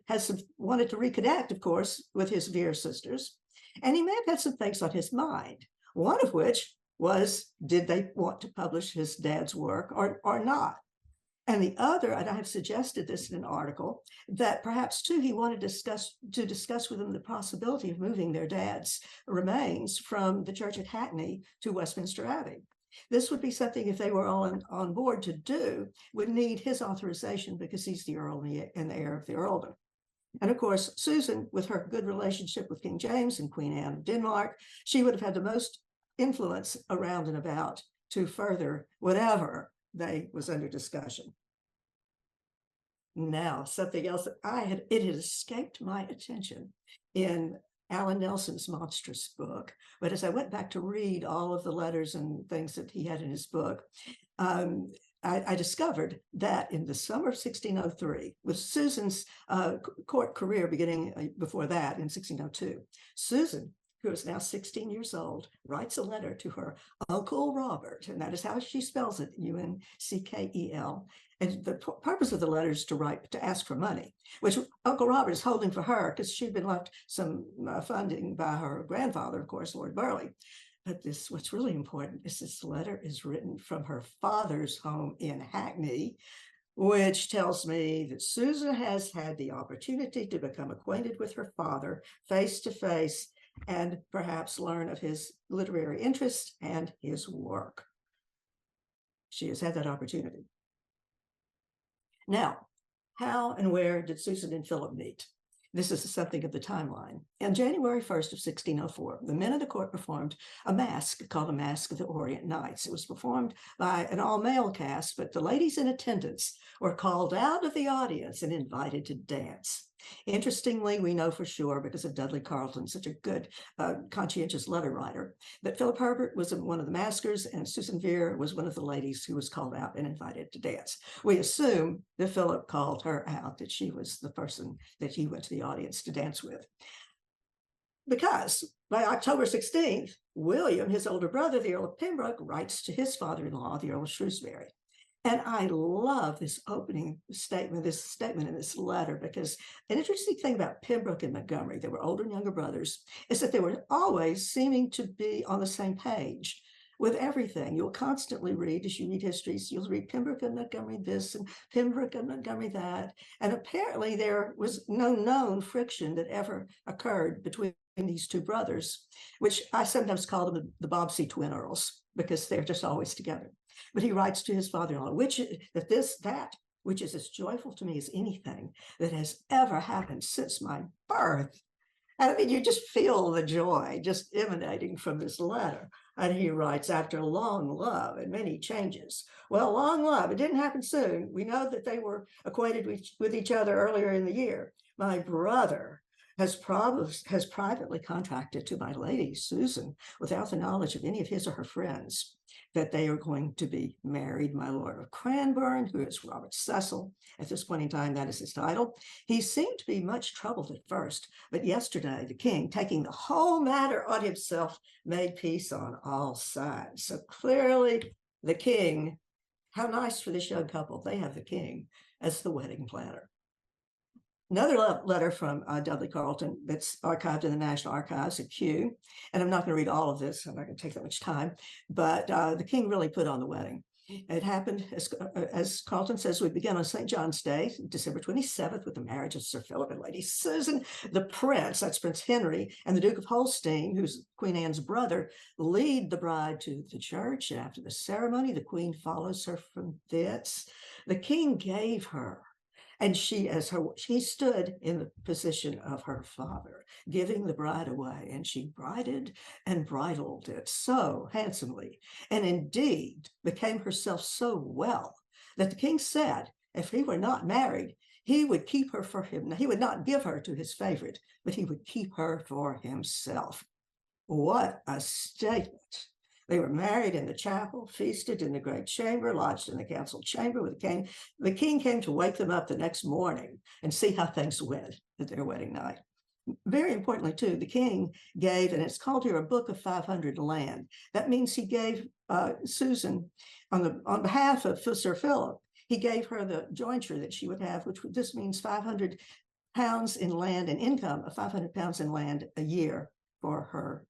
wanted to reconnect, of course, with his Vere sisters, and he may have had some things on his mind, one of which was, did they want to publish his dad's work or not? And the other, and I have suggested this in an article, that perhaps too he wanted to discuss with them the possibility of moving their dad's remains from the church at Hackney to Westminster Abbey. This would be something, if they were all on board to do, would need his authorization, because he's the earl and the heir of the earldom. And of course, Susan, with her good relationship with King James and Queen Anne of Denmark, she would have had the most influence around and about to further whatever was under discussion. Now, something else that it had escaped my attention in Alan Nelson's monstrous book, but as I went back to read all of the letters and things that he had in his book, I discovered that in the summer of 1603, with Susan's court career beginning before that in 1602, Susan, who is now 16 years old, writes a letter to her Uncle Robert, and that is how she spells it, Unckel. And the purpose of the letter is to ask for money, which Uncle Robert is holding for her because she'd been left some funding by her grandfather, of course, Lord Burleigh. But what's really important is this letter is written from her father's home in Hackney, which tells me that Susan has had the opportunity to become acquainted with her father face to face, and perhaps learn of his literary interests and his work. She has had that opportunity. Now, how and where did Susan and Philip meet? This is something of the timeline. On January 1st of 1604, the men of the court performed a masque called the Masque of the Orient Knights. It was performed by an all-male cast, but the ladies in attendance were called out of the audience and invited to dance. Interestingly, we know for sure, because of Dudley Carleton, such a good, conscientious letter writer, that Philip Herbert was one of the maskers and Susan Vere was one of the ladies who was called out and invited to dance. We assume that Philip called her out, that she was the person that he went to the audience to dance with. Because by October 16th, William, his older brother, the Earl of Pembroke, writes to his father-in-law, the Earl of Shrewsbury. And I love this opening statement, this statement in this letter, because an interesting thing about Pembroke and Montgomery, they were older and younger brothers, is that they were always seeming to be on the same page with everything. You'll constantly read, as you read histories, you'll read Pembroke and Montgomery this and Pembroke and Montgomery that. And apparently there was no known friction that ever occurred between these two brothers, which I sometimes call them the Bobbsey twin earls, because they're just always together. But he writes to his father-in-law, which is as joyful to me as anything that has ever happened since my birth. And I mean, you just feel the joy just emanating from this letter. And he writes, after long love and many changes. Well, long love, it didn't happen soon. We know that they were acquainted with each other earlier in the year. My brother has privately contracted to my lady, Susan, without the knowledge of any of his or her friends, that they are going to be married. My Lord of Cranbourne, who is Robert Cecil, at this point in time, that is his title. He seemed to be much troubled at first, but yesterday the king, taking the whole matter on himself, made peace on all sides. So clearly the king, how nice for this young couple, they have the king as the wedding planner. Another letter from Dudley Carleton that's archived in the National Archives at Kew. And I'm not going to read all of this. I'm not going to take that much time. But the king really put on the wedding. It happened, as Carleton says, we began on St. John's Day, December 27th, with the marriage of Sir Philip and Lady Susan. The prince, that's Prince Henry, and the Duke of Holstein, who's Queen Anne's brother, lead the bride to the church. And after the ceremony, the queen follows her from thence. The king gave her, and she stood in the position of her father, giving the bride away, and she brided and bridled it so handsomely, and indeed became herself so well that the king said, if he were not married, he would keep her for him. He would not give her to his favorite, but he would keep her for himself. What a statement. They were married in the chapel, feasted in the great chamber, lodged in the council chamber with the king. The king came to wake them up the next morning and see how things went at their wedding night. Very importantly, too, the king gave, and it's called here a book of 500 land. That means he gave Susan, on behalf of Sir Philip, he gave her the jointure that she would have, this means 500 pounds in land, and income of 500 pounds in land a year for her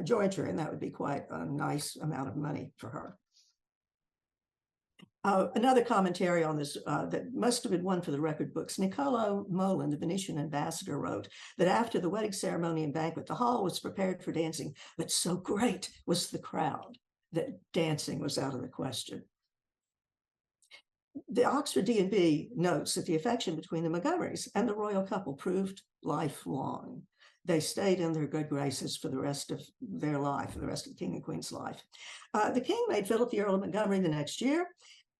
jointure, and that would be quite a nice amount of money for her. Another commentary on this that must have been one for the record books. Niccolo Molin, the Venetian ambassador, wrote that after the wedding ceremony and banquet, the hall was prepared for dancing, but so great was the crowd that dancing was out of the question. The Oxford D&B notes that the affection between the Montgomerys and the royal couple proved lifelong. They stayed in their good graces for the rest of their life, for the rest of the king and queen's life. The king made Philip the Earl of Montgomery the next year,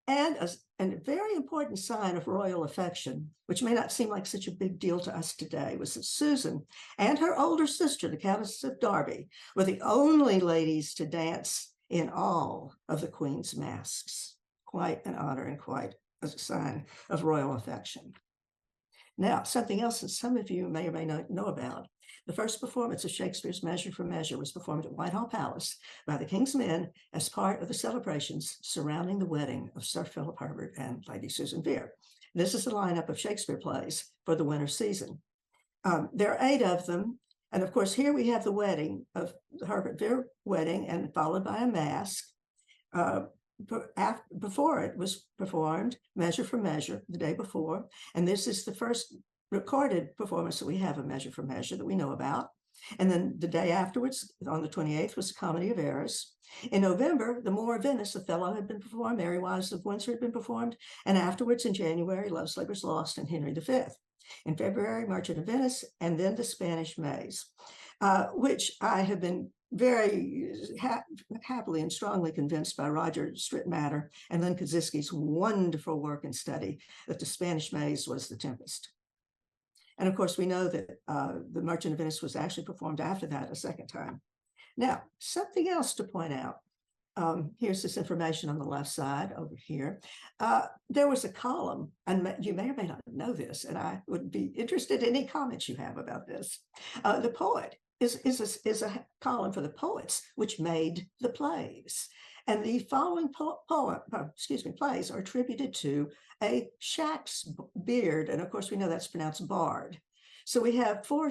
and a very important sign of royal affection, which may not seem like such a big deal to us today, was that Susan and her older sister, the Countess of Derby, were the only ladies to dance in all of the queen's masques. Quite an honor and quite a sign of royal affection. Now, something else that some of you may or may not know about. The first performance of Shakespeare's Measure for Measure was performed at Whitehall Palace by the King's Men as part of the celebrations surrounding the wedding of Sir Philip Herbert and Lady Susan Vere. This is the lineup of Shakespeare plays for the winter season. There are 8 of them. And of course, here we have the wedding of the Herbert Vere wedding, and followed by a masque. Before it was performed, Measure for Measure, the day before. And this is the first recorded performance that we have of Measure for Measure that we know about. And then the day afterwards, on the 28th, was the Comedy of Errors. In November, the Moor of Venice, Othello, had been performed, Merry Wives of Windsor had been performed, and afterwards in January, Love's Labour's Lost and Henry V. In February, Merchant of Venice, and then the Spanish Maze, which I have been very happily and strongly convinced by Roger Strittmatter and Lynn Kosziski's wonderful work and study that the Spanish maze was the Tempest. And of course, we know that the Merchant of Venice was actually performed after that a second time. Now, something else to point out. Here's this information on the left side over here. There was a column, and you may or may not know this, and I would be interested in any comments you have about this. The poet is a column for the poets, which made the plays. And the following plays are attributed to a Shakespeare, and of course we know that's pronounced Bard. So we have four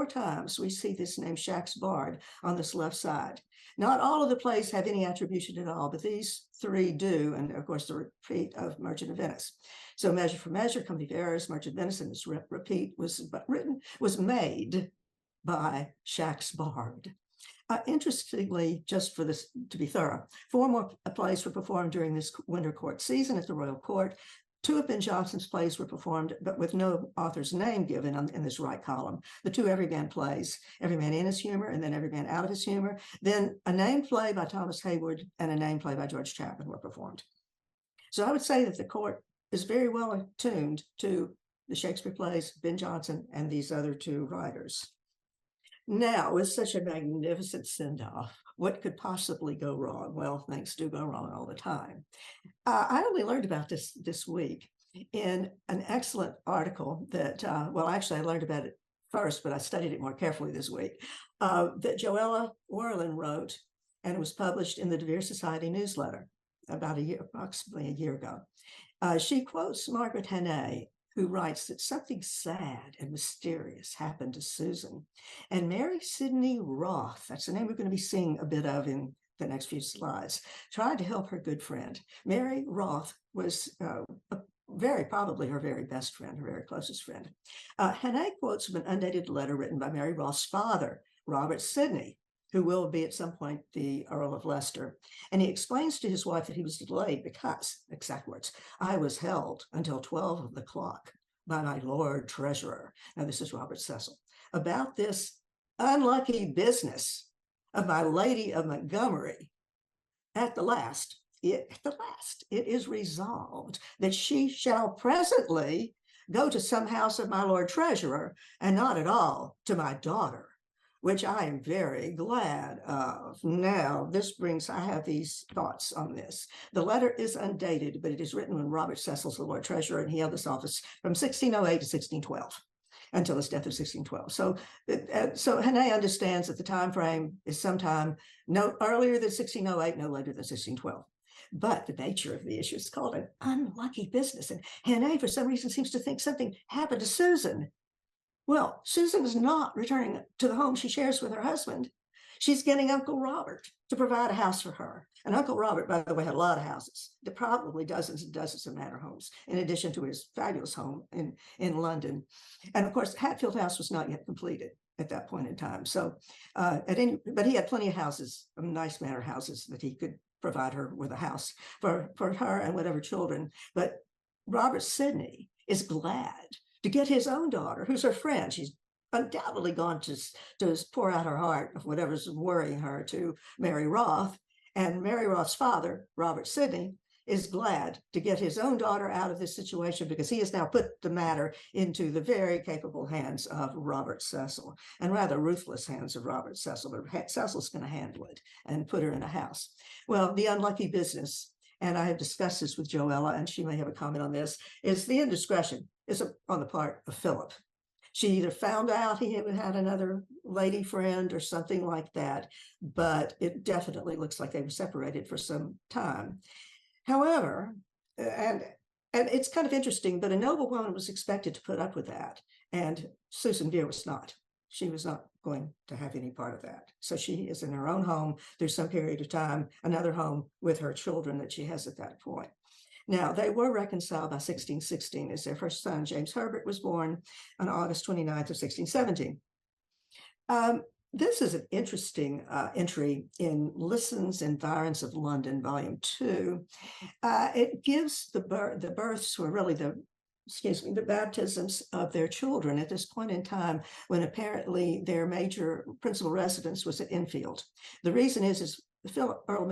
times we see this name Shakespeare on this left side. Not all of the plays have any attribution at all, but these three do, and of course the repeat of Merchant of Venice. So Measure for Measure, Company of Errors, Merchant of Venice, and this repeat was made by Shakespeare. Interestingly, just for this to be thorough, 4 more plays were performed during this winter court season at the Royal Court. 2 of Ben Jonson's plays were performed, but with no author's name given in this right column. The 2 Everyman plays, Every Man in His Humor and then Every Man Out of His Humor. Then a named play by Thomas Hayward and a named play by George Chapman were performed. So I would say that the court is very well attuned to the Shakespeare plays, Ben Jonson, and these other 2 writers. Now, with such a magnificent send-off, what could possibly go wrong? Well, things do go wrong all the time. I only learned about this week in an excellent article that, well, actually, I learned about it first, but I studied it more carefully this week, that Joella Orlin wrote, and it was published in the Vere Society newsletter about approximately a year ago. She quotes Margaret Haex, who writes that something sad and mysterious happened to Susan. And Mary Sidney Roth, that's the name we're going to be seeing a bit of in the next few slides, tried to help her good friend. Mary Roth was probably her very best friend, her very closest friend. Haex quotes from an undated letter written by Mary Roth's father, Robert Sidney, who will be at some point the Earl of Leicester. And he explains to his wife that he was delayed because, exact words, I was held until 12 of the clock by my Lord Treasurer. Now, this is Robert Cecil. About this unlucky business of my Lady of Montgomery. At the last, it is resolved that she shall presently go to some house of my Lord Treasurer, and not at all to my daughter, which I am very glad of. Now, I have these thoughts on this. The letter is undated, but it is written when Robert Cecil's the Lord Treasurer, and he held this office from 1608 to 1612, until his death of 1612. So Haex understands that the time frame is sometime no earlier than 1608, no later than 1612. But the nature of the issue is called an unlucky business, and Haex, for some reason, seems to think something happened to Susan. Well, Susan is not returning to the home she shares with her husband. She's getting Uncle Robert to provide a house for her. And Uncle Robert, by the way, had a lot of houses, probably dozens and dozens of manor homes, in addition to his fabulous home in London. And of course, Hatfield House was not yet completed at that point in time. So, but he had plenty of houses, nice manor houses, that he could provide her with a house for her and whatever children. But Robert Sidney is glad to get his own daughter, who's her friend. She's undoubtedly gone to pour out her heart of whatever's worrying her to Mary Roth. And Mary Roth's father, Robert Sidney, is glad to get his own daughter out of this situation because he has now put the matter into the very capable hands of Robert Cecil, and rather ruthless hands of Robert Cecil. But Cecil's going to handle it and put her in a house. Well, the unlucky business, and I have discussed this with Joella, and she may have a comment on this, is the indiscretion is on the part of Philip. She either found out he had another lady friend or something like that, but it definitely looks like they were separated for some time. However, and it's kind of interesting, but a noble woman was expected to put up with that, and Susan Vere was not. She was not going to have any part of that. So she is in her own home through some period of time, another home with her children that she has at that point. Now, they were reconciled by 1616 as their first son, James Herbert, was born on August 29th of 1617. This is an interesting entry in Listens Environs of London, Volume 2. It gives the births were really the the baptisms of their children at this point in time when apparently their major principal residence was at Enfield. The reason is Philip Earl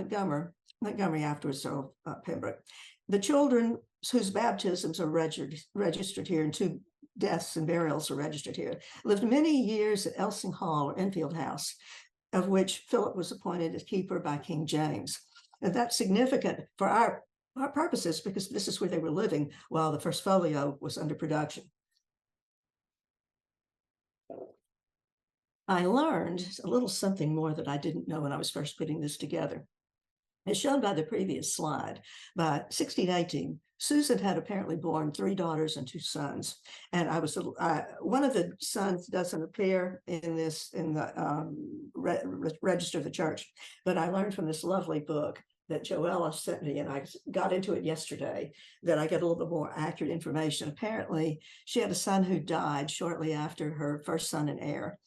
Montgomery afterwards Earl Pembroke, the children whose baptisms are registered here and two deaths and burials are registered here, lived many years at Elsing Hall or Enfield House, of which Philip was appointed as keeper by King James. And that's significant for our purposes because this is where they were living while the first folio was under production. I learned a little something more that I didn't know when I was first putting this together. As shown by the previous slide, by 1618, Susan had apparently borne 3 daughters and 2 sons. And I was one of the sons doesn't appear in the register of the church, but I learned from this lovely book that Joella sent me, and I got into it yesterday, that I get a little bit more accurate information. Apparently, she had a son who died shortly after her first son and heir.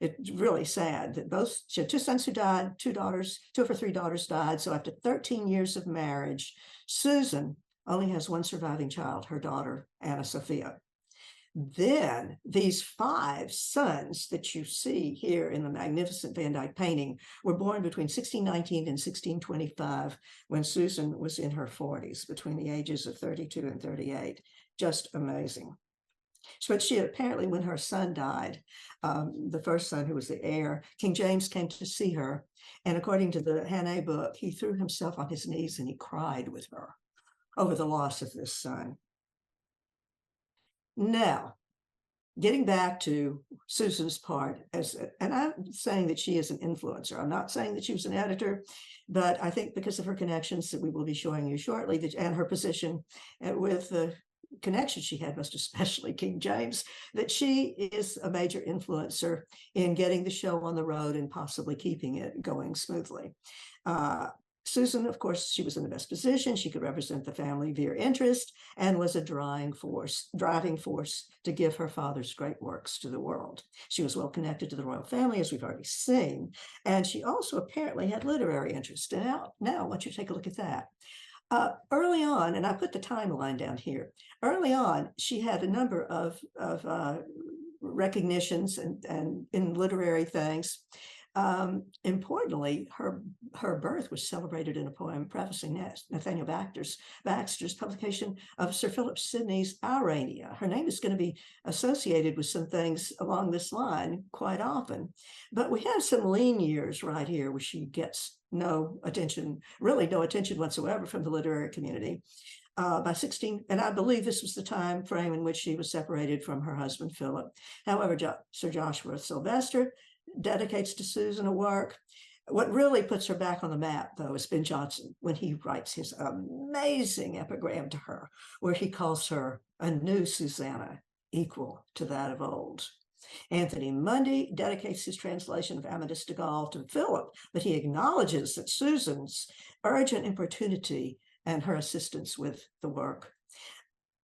It's really sad that she had 2 sons who died, 2 of her 3 daughters died. So after 13 years of marriage, Susan only has 1 surviving child, her daughter, Anna Sophia. Then these 5 sons that you see here in the magnificent Van Dyck painting were born between 1619 and 1625, when Susan was in her 40s, between the ages of 32 and 38. Just amazing. So she apparently, when her son died, the first son who was the heir, King James came to see her. And according to the Hannay book, he threw himself on his knees and he cried with her over the loss of this son. Now, getting back to Susan's part, and I'm saying that she is an influencer. I'm not saying that she was an editor, but I think because of her connections that we will be showing you shortly, and her position with the connection she had, most especially King James, that she is a major influencer in getting the show on the road and possibly keeping it going smoothly. Susan, of course, she was in the best position. She could represent the family Vere interest and was a driving force to give her father's great works to the world. She was well connected to the royal family, as we've already seen, and she also apparently had literary interest. And now I want you to take a look at that. Early on, and I put the timeline down here, early on, she had a number of recognitions and in literary things. Importantly, her birth was celebrated in a poem prefacing Nathaniel Baxter's publication of Sir Philip Sidney's Urania. Her name is going to be associated with some things along this line quite often, but we have some lean years right here where she gets no attention, really no attention whatsoever from the literary community. By 16, and I believe this was the time frame in which she was separated from her husband, Philip. However, Sir Joshua Sylvester dedicates to Susan a work. What really puts her back on the map, though, is Ben Jonson, when he writes his amazing epigram to her, where he calls her a new Susanna, equal to that of old. Anthony Mundy dedicates his translation of Amadis de Gaul to Philip, but he acknowledges that Susan's urgent importunity and her assistance with the work.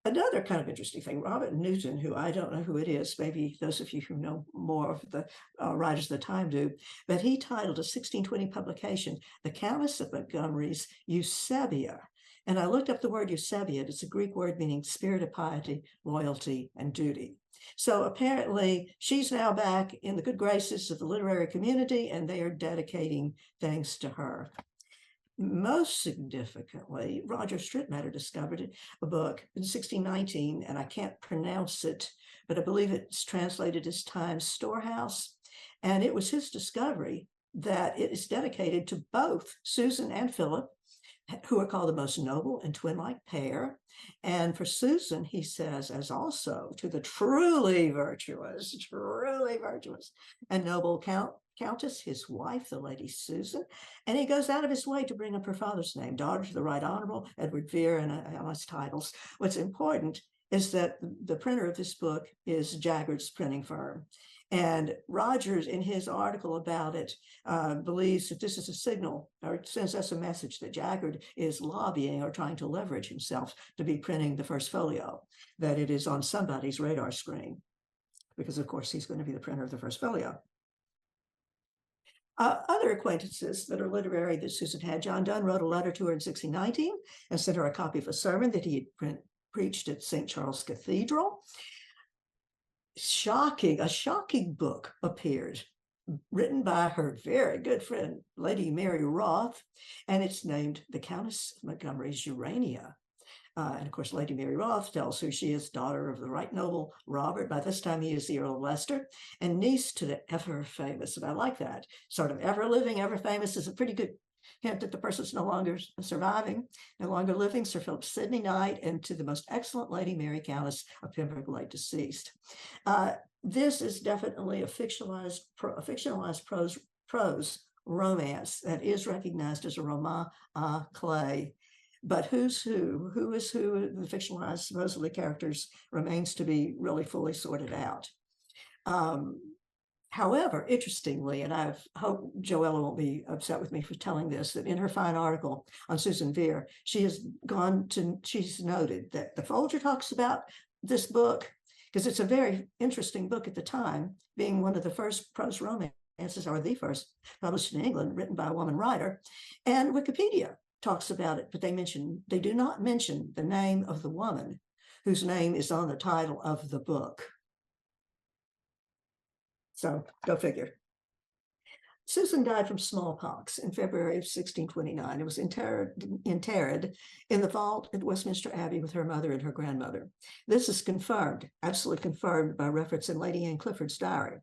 Another kind of interesting thing, Robert Newton, who I don't know who it is, maybe those of you who know more of the writers of the time do, but he titled a 1620 publication, The Countess of Montgomery's Eusebia. And I looked up the word Eusebia. It's a Greek word meaning spirit of piety, loyalty, and duty. So apparently she's now back in the good graces of the literary community, and they are dedicating things to her. Most significantly, Roger Strittmatter discovered a book in 1619, and I can't pronounce it, but I believe it's translated as Time's Storehouse. And it was his discovery that it is dedicated to both Susan and Philip, who are called the most noble and twin-like pair. And for Susan, he says, as also to the truly virtuous and noble Countess, his wife, the Lady Susan. And he goes out of his way to bring up her father's name, daughter to the Right Honorable Edward Vere, and all his titles. What's important is that the printer of this book is Jaggard's printing firm. And Rogers, in his article about it, believes that this is a signal, or sends us a message that Jaggard is lobbying or trying to leverage himself to be printing the first folio, that it is on somebody's radar screen, because of course he's going to be the printer of the first folio. Other acquaintances that are literary that Susan had, John Donne wrote a letter to her in 1619 and sent her a copy of a sermon that he had preached at St. Charles Cathedral. A shocking book appeared, written by her very good friend, Lady Mary Roth, and it's named The Countess of Montgomery's Urania. And of course, Lady Mary Roth tells who she is, daughter of the Right Noble Robert. By this time, he is the Earl of Leicester, and niece to the ever famous. And I like that. Sort of ever living, ever famous is a pretty good hint that the person's no longer surviving, no longer living, Sir Philip Sidney Knight, and to the most excellent Lady Mary Countess of Pembroke, late deceased. This is definitely a fictionalized prose romance that is recognized as a roman à clef. But who is who, the fictionalized supposedly characters remains to be really fully sorted out. However, interestingly, and I hope Joella won't be upset with me for telling this, that in her fine article on Susan Vere, she's noted that the Folger talks about this book, because it's a very interesting book at the time, being one of the first prose romances, or the first published in England, written by a woman writer, and Wikipedia talks about it, but they do not mention the name of the woman whose name is on the title of the book. So go figure. Susan died from smallpox in February of 1629 and was interred in the vault at Westminster Abbey with her mother and her grandmother. This is confirmed, absolutely confirmed, by reference in Lady Anne Clifford's diary.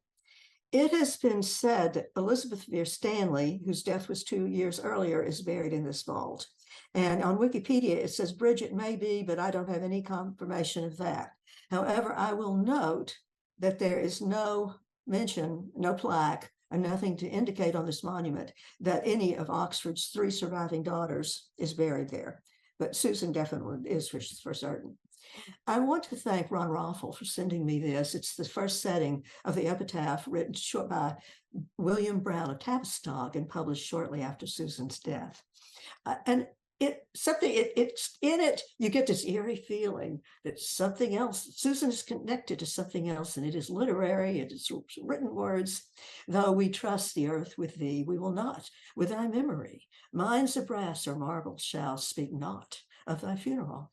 It has been said that Elizabeth Vere Stanley, whose death was 2 years earlier, is buried in this vault. And on Wikipedia, it says Bridget may be, but I don't have any confirmation of that. However, I will note that there is no mention, no plaque, and nothing to indicate on this monument that any of Oxford's 3 surviving daughters is buried there. But Susan definitely is for certain. I want to thank Ron Raffel for sending me this. It's the first setting of the epitaph written by William Brown of Tavistock and published shortly after Susan's death. And it's in it, you get this eerie feeling that something else, Susan is connected to something else, and it is literary, it is written words. Though we trust the earth with thee, we will not with thy memory. Minds of brass or marble shall speak not of thy funeral.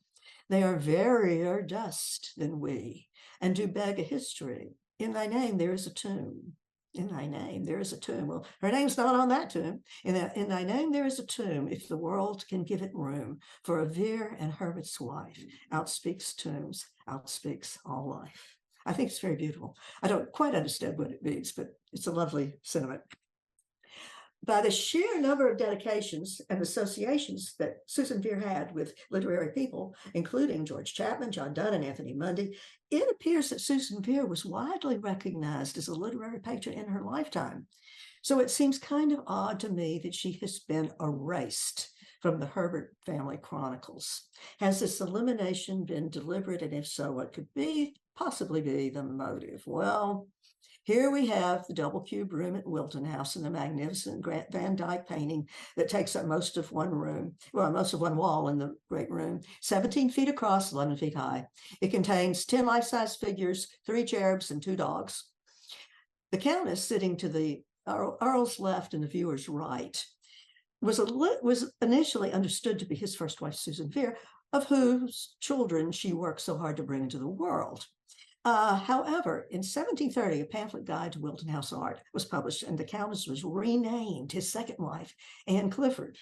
They are verier dust than we, and do beg a history. In thy name there is a tomb. In thy name there is a tomb. Well, her name's not on that tomb. In thy name there is a tomb, if the world can give it room. For a Vere and hermit's wife outspeaks tombs, outspeaks all life. I think it's very beautiful. I don't quite understand what it means, but it's a lovely sentiment. By the sheer number of dedications and associations that Susan Vere had with literary people, including George Chapman, John Donne, and Anthony Mundy, it appears that Susan Vere was widely recognized as a literary patron in her lifetime. So it seems kind of odd to me that she has been erased from the Herbert family chronicles. Has this elimination been deliberate? And if so, what could possibly be the motive? Well, here we have the double cube room at Wilton House and the magnificent Van Dyck painting that takes up most of one wall in the great room, 17 feet across, 11 feet high. It contains 10 life-size figures, 3 cherubs, and 2 dogs. The Countess, sitting to the Earl's left and the viewer's right, was initially understood to be his first wife, Susan Vere, of whose children she worked so hard to bring into the world. However, in 1730, a pamphlet guide to Wilton House art was published, and the Countess was renamed his second wife, Anne Clifford.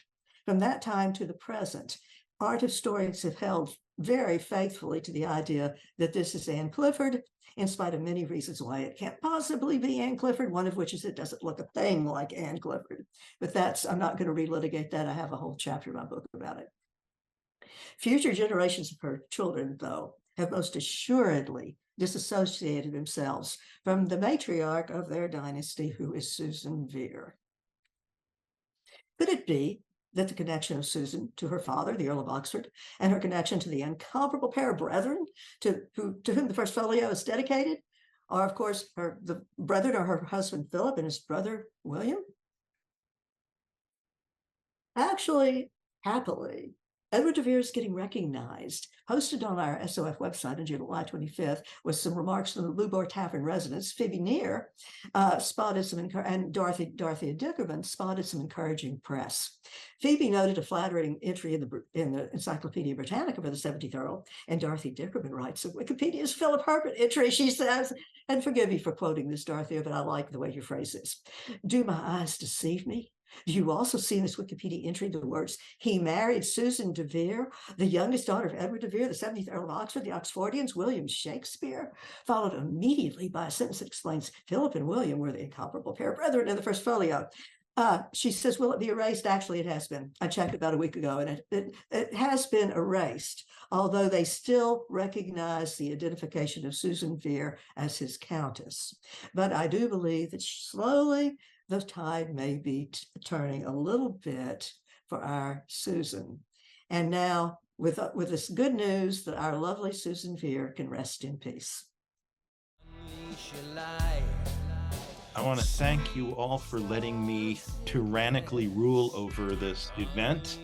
From that time to the present, art historians have held very faithfully to the idea that this is Anne Clifford, in spite of many reasons why it can't possibly be Anne Clifford, one of which is it doesn't look a thing like Anne Clifford. But I'm not going to relitigate that. I have a whole chapter in my book about it. Future generations of her children, though, have most assuredly disassociated themselves from the matriarch of their dynasty, who is Susan Vere. Could it be that the connection of Susan to her father, the Earl of Oxford, and her connection to the incomparable pair of brethren to whom the first folio is dedicated are, of course, the brethren are her husband Philip and his brother William? Actually, happily, Edward de Vere is getting recognized. Posted on our SOF website on July 25th was some remarks from the Blue Bar Tavern residents. Phoebe Neer spotted some, and Dorothea Dickerman spotted some encouraging press. Phoebe noted a flattering entry in the Encyclopedia Britannica for the 17th Earl, and Dorothy Dickerman writes, Wikipedia's Philip Herbert entry, she says, and forgive me for quoting this, Dorothea, but I like the way you phrase this. Do my eyes deceive me? Do you also see in this Wikipedia entry the words, he married Susan de Vere, the youngest daughter of Edward de Vere, the 17th Earl of Oxford, the Oxfordians, William Shakespeare, followed immediately by a sentence that explains Philip and William were the incomparable pair of brethren in the first folio. She says, will it be erased? Actually, it has been. I checked about a week ago, and it has been erased, although they still recognize the identification of Susan Vere as his countess. But I do believe that slowly the tide may be turning a little bit for our Susan. And now, with this good news that our lovely Susan Vere can rest in peace. I want to thank you all for letting me tyrannically rule over this event.